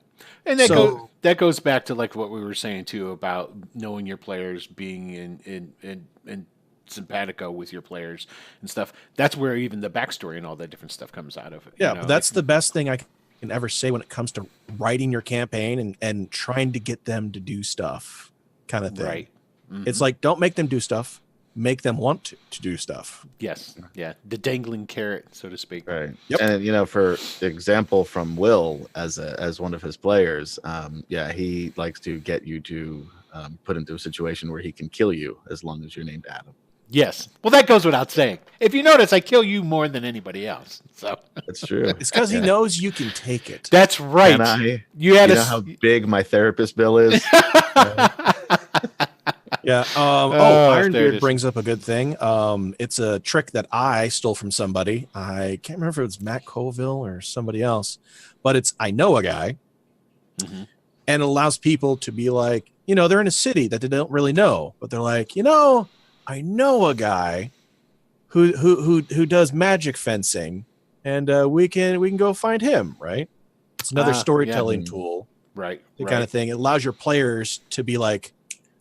And that goes back to like what we were saying too about knowing your players, being in simpatico with your players and stuff. That's where even the backstory and all that different stuff comes out of it. Yeah, but that's the best thing I can ever say when it comes to writing your campaign and trying to get them to do stuff, kind of thing. Right. Mm-hmm. It's like, don't make them do stuff, make them want to do stuff. Yes. Yeah. The dangling carrot, so to speak. Right. Yep. And for example, from Will as one of his players, he likes to get you to put into a situation where he can kill you as long as you're named Adam. Yes. Well, that goes without saying. If you notice, I kill you more than anybody else. So that's true. It's because he knows you can take it. That's right. And you know how big my therapist bill is. Yeah. Ironbeard brings up a good thing. It's a trick that I stole from somebody. I can't remember if it was Matt Colville or somebody else, but I know a guy, and it allows people to be like, they're in a city that they don't really know, but they're like, I know a guy who does magic fencing, and we can go find him. Right? It's another storytelling tool. Right. Kind of thing. It allows your players to be like,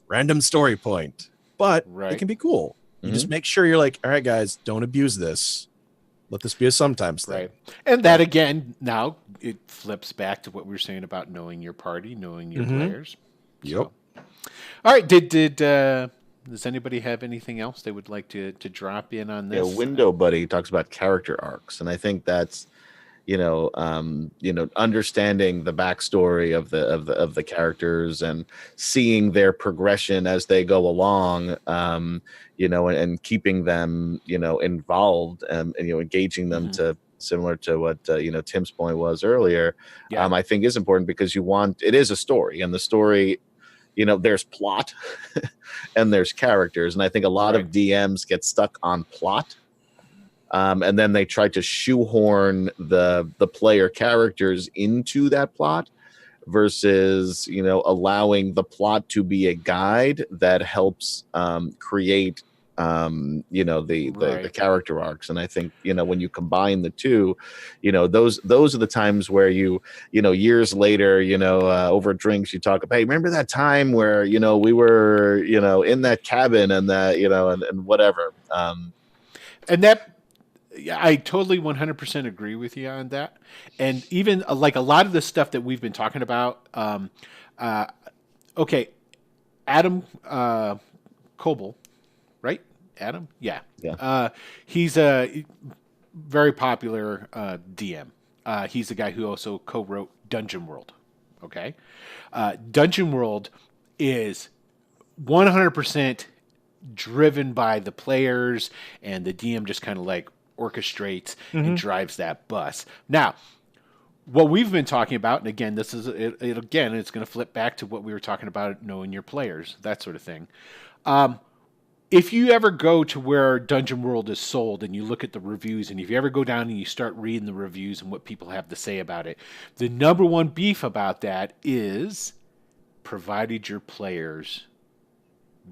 random story point, but it can be cool. You just make sure you're like, all right, guys, don't abuse this. Let this be a sometimes thing. Right. And that again, now it flips back to what we were saying about knowing your party, knowing your players. Yep. So. All right. Does anybody have anything else they would like to drop in on this? Yeah, Window Buddy talks about character arcs, and I think that's understanding the backstory of the characters and seeing their progression as they go along, and keeping them, involved and engaging them to similar to what Tim's point was earlier. I think is important because it is a story, and the story, there's plot and there's characters, and I think a lot of DMs get stuck on plot. And then they try to shoehorn the player characters into that plot versus, allowing the plot to be a guide that helps create, the character arcs. And I think, when you combine the two, those are the times where years later, over drinks, you talk about, hey, remember that time where, we were, in that cabin and that, and whatever. And that, I totally 100% agree with you on that. And even like a lot of the stuff that we've been talking about, Adam Coble, right? Adam? Yeah. He's a very popular DM. He's the guy who also co-wrote Dungeon World. Okay. Dungeon World is 100% driven by the players, and the DM just kind of like orchestrates and drives that bus. Now, what we've been talking about, and again, this is again, it's going to flip back to what we were talking about, knowing your players, that sort of thing. If you ever go to where Dungeon World is sold and you look at the reviews, and if you ever go down and you start reading the reviews and what people have to say about it, the number one beef about that is provided your players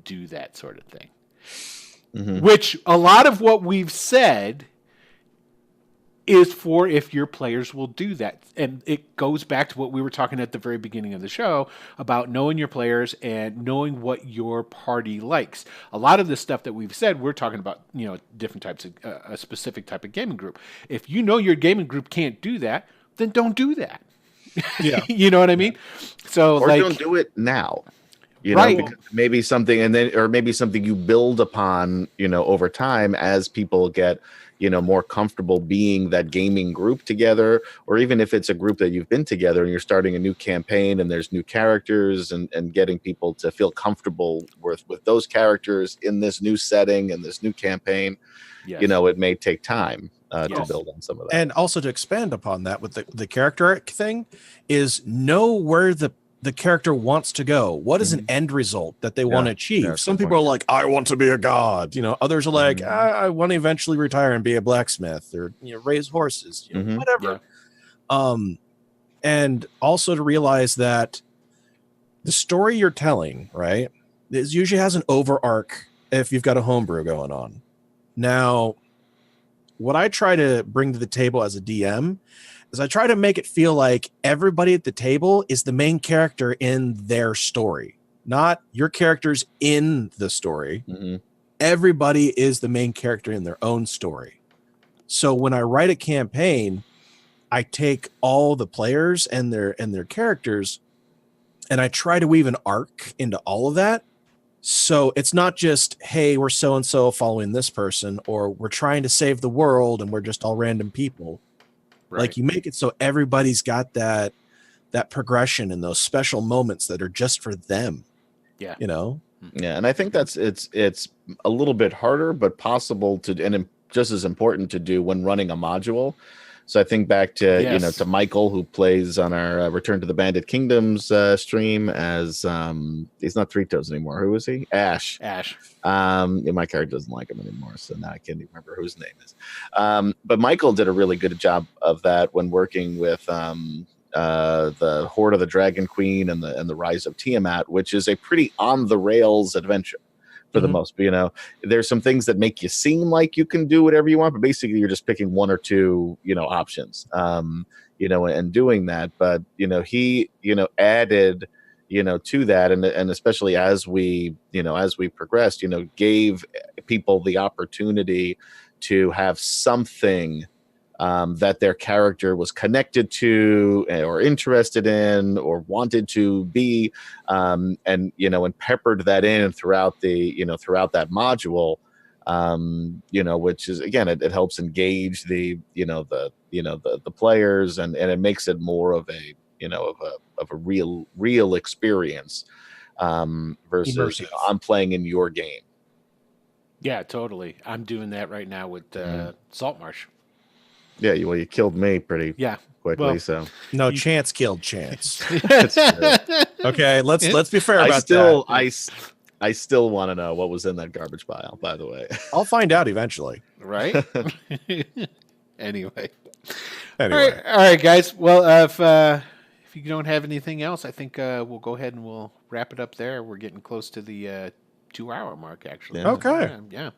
do that sort of thing. Which a lot of what we've said is for if your players will do that. And it goes back to what we were talking at the very beginning of the show about knowing your players and knowing what your party likes. A lot of the stuff that we've said, we're talking about, different types of, a specific type of gaming group. If you know your gaming group can't do that, then don't do that. Yeah. You know what I mean? So or don't do it now. Maybe something, or maybe something you build upon, over time as people get, more comfortable being that gaming group together, or even if it's a group that you've been together and you're starting a new campaign and there's new characters and getting people to feel comfortable with those characters in this new setting and this new campaign, it may take time to build on some of that. And also to expand upon that with the character arc thing is know where the character wants to go. What is an end result that they want to achieve? Yeah, some people are like, I want to be a god. Others are like, I want to eventually retire and be a blacksmith or raise horses, whatever. Yeah. And also to realize that the story you're telling, right, it usually has an over arc if you've got a homebrew going on. Now, what I try to bring to the table as a DM is I try to make it feel like everybody at the table is the main character in their story, not your characters in the story. Mm-hmm. Everybody is the main character in their own story. So when I write a campaign, I take all the players and their characters, and I try to weave an arc into all of that. So it's not just, hey, we're so and so following this person, or we're trying to save the world and we're just all random people. Right. Like, you make it so everybody's got that progression and those special moments that are just for them. Yeah. You know? Yeah, and I think it's a little bit harder, but possible to, and just as important to do when running a module. So I think back to to Michael, who plays on our Return to the Bandit Kingdoms stream as he's not Three Toes anymore. Who is he? Ash. My character doesn't like him anymore, so now I can't even remember whose name is. But Michael did a really good job of that when working with the Horde of the Dragon Queen and the Rise of Tiamat, which is a pretty on the rails adventure for the most. There's some things that make you seem like you can do whatever you want, but basically you're just picking one or two options and doing that. But he added to that, and especially as we progressed, gave people the opportunity to have something that their character was connected to or interested in or wanted to be, and peppered that in throughout that module, which is, again, it helps engage the players, and it makes it more of a real experience, versus Immersive. I'm playing in your game. Yeah, totally. I'm doing that right now with Saltmarsh. Yeah, you killed me pretty quickly. Well, so no, Chance killed Chance. That's true. Okay, let's be fair about that. I still want to know what was in that garbage pile, by the way. I'll find out eventually. Right? Anyway. All Anyway. right, guys. Well, if you don't have anything else, I think we'll go ahead and we'll wrap it up there. We're getting close to the 2-hour mark, actually. Yeah. Okay. Yeah.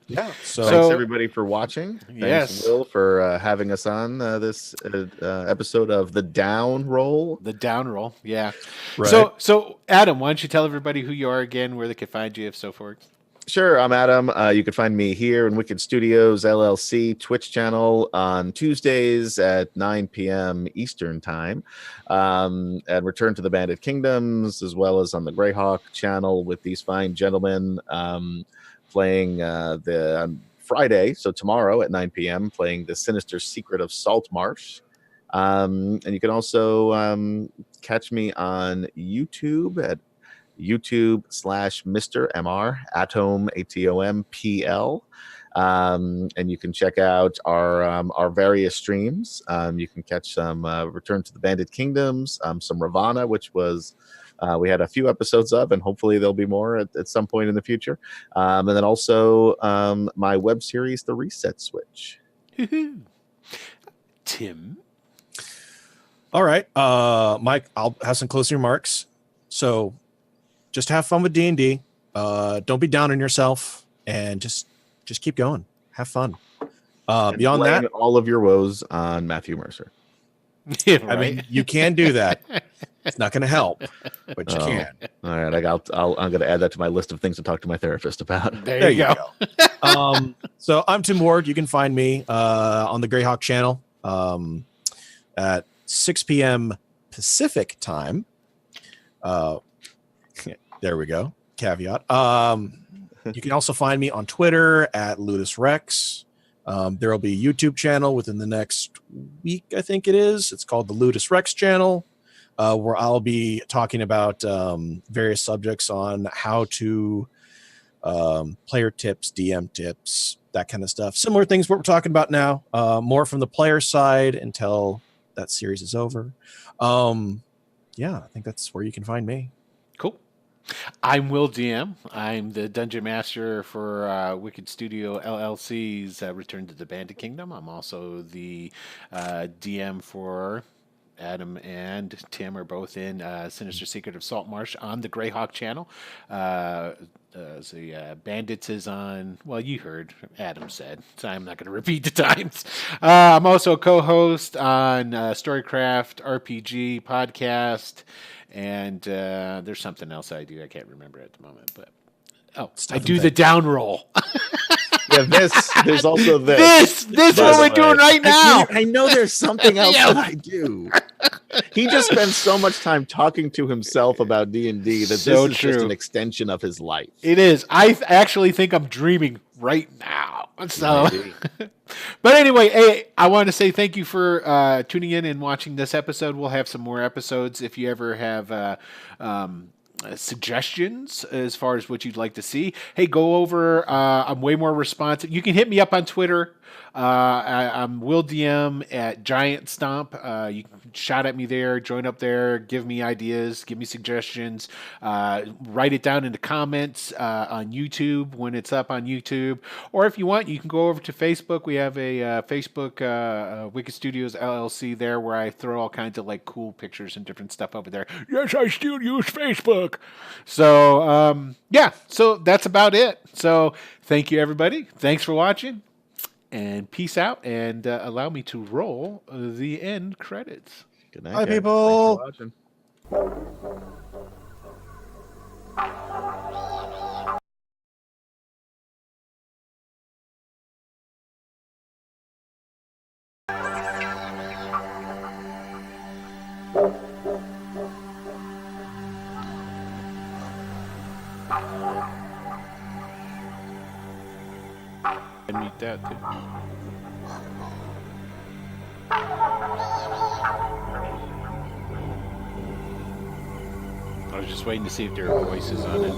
So thanks everybody for watching. Yes. Thanks, Will, for having us on this episode of The Down Roll. The Down Roll, yeah. Right. So Adam, why don't you tell everybody who you are again, where they can find you, if so forth. Sure, I'm Adam. You can find me here in Wicked Studios LLC Twitch channel on Tuesdays at 9 p.m. Eastern Time, and Return to the Bandit Kingdoms, as well as on the Greyhawk channel with these fine gentlemen, playing on Friday, so tomorrow at 9 p.m., playing The Sinister Secret of Saltmarsh. And you can also catch me on YouTube at YouTube/Mr. MR Atom ATOMPL, and you can check out our various streams. You can catch some Return to the Bandit Kingdoms, some Ravana, which was we had a few episodes of, and hopefully there'll be more at some point in the future. And then also my web series, The Reset Switch. Tim. All right, Mike, I'll have some closing remarks. So just have fun with D&D. Don't be down on yourself, and just keep going. Have fun. Beyond that, all of your woes on Matthew Mercer. Yeah, right. I mean, you can do that. It's not going to help, but you can. All right, I'm going to add that to my list of things to talk to my therapist about. There you go. So I'm Tim Ward. You can find me on the Greyhawk channel at 6 p.m. Pacific time. There we go. Caveat. You can also find me on Twitter at Ludus Rex. There will be a YouTube channel within the next week, I think it is. It's called the Ludus Rex channel, where I'll be talking about various subjects on how to player tips, DM tips, that kind of stuff. Similar things what we're talking about now, more from the player side until that series is over. Yeah, I think that's where you can find me. Cool. I'm Will DM. I'm the Dungeon Master for Wicked Studio LLC's Return to the Bandit Kingdom. I'm also the DM for Adam and Tim are both in Sinister Secret of Saltmarsh on the Greyhawk channel. The Bandits is on, well, you heard Adam said, so I'm not going to repeat the times. I'm also a co-host on Storycraft RPG podcast, and there's something else I do. I can't remember at the moment, but I do the down roll. Yeah, there's also this. This what we're doing right now. I know there's something else that I do. He just spends so much time talking to himself about D&D that So this is just an extension of his life. It is. I actually think I'm dreaming right now. So, but anyway, hey, I want to say thank you for tuning in and watching this episode. We'll have some more episodes. If you ever have suggestions as far as what you'd like to see, hey, go over. I'm way more responsive. You can hit me up on Twitter. I'm Will DM at Giant Stomp. You can shout at me there, join up there, give me ideas, give me suggestions, write it down in the comments on YouTube when it's up on YouTube. Or if you want, you can go over to Facebook. We have a Facebook Wicked Studios LLC there where I throw all kinds of like cool pictures and different stuff over there. Yes, I still use Facebook. So, yeah, so that's about it. So thank you, everybody. Thanks for watching. And peace out, and allow me to roll the end credits. Good night, bye, guys. people. Thanks for watching. And meet that too. I was just waiting to see if there are voices on it.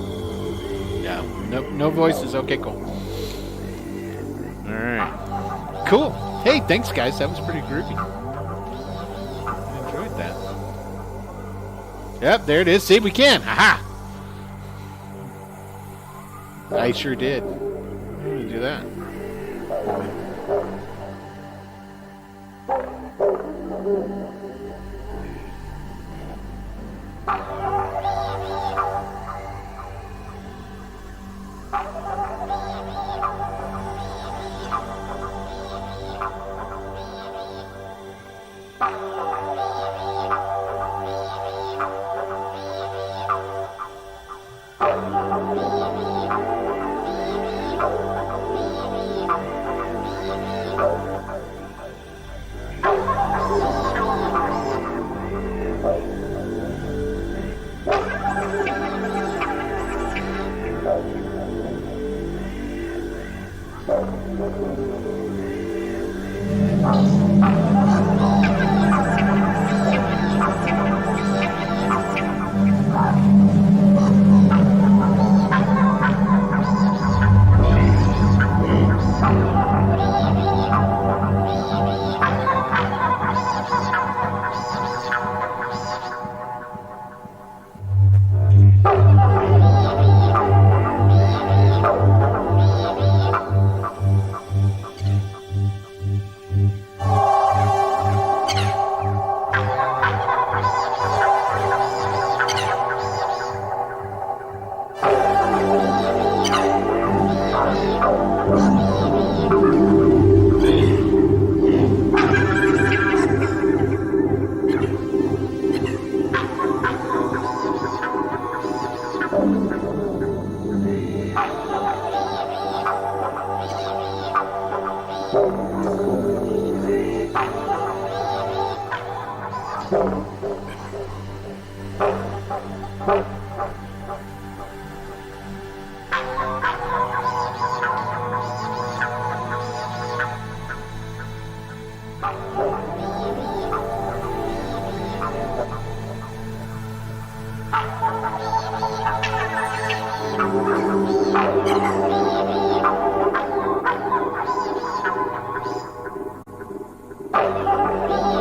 No voices. Okay, cool. All right, cool. Hey, thanks, guys. That was pretty groovy. I enjoyed that. Yep, there it is. See, we can. Aha! I sure did. I'm gonna do that.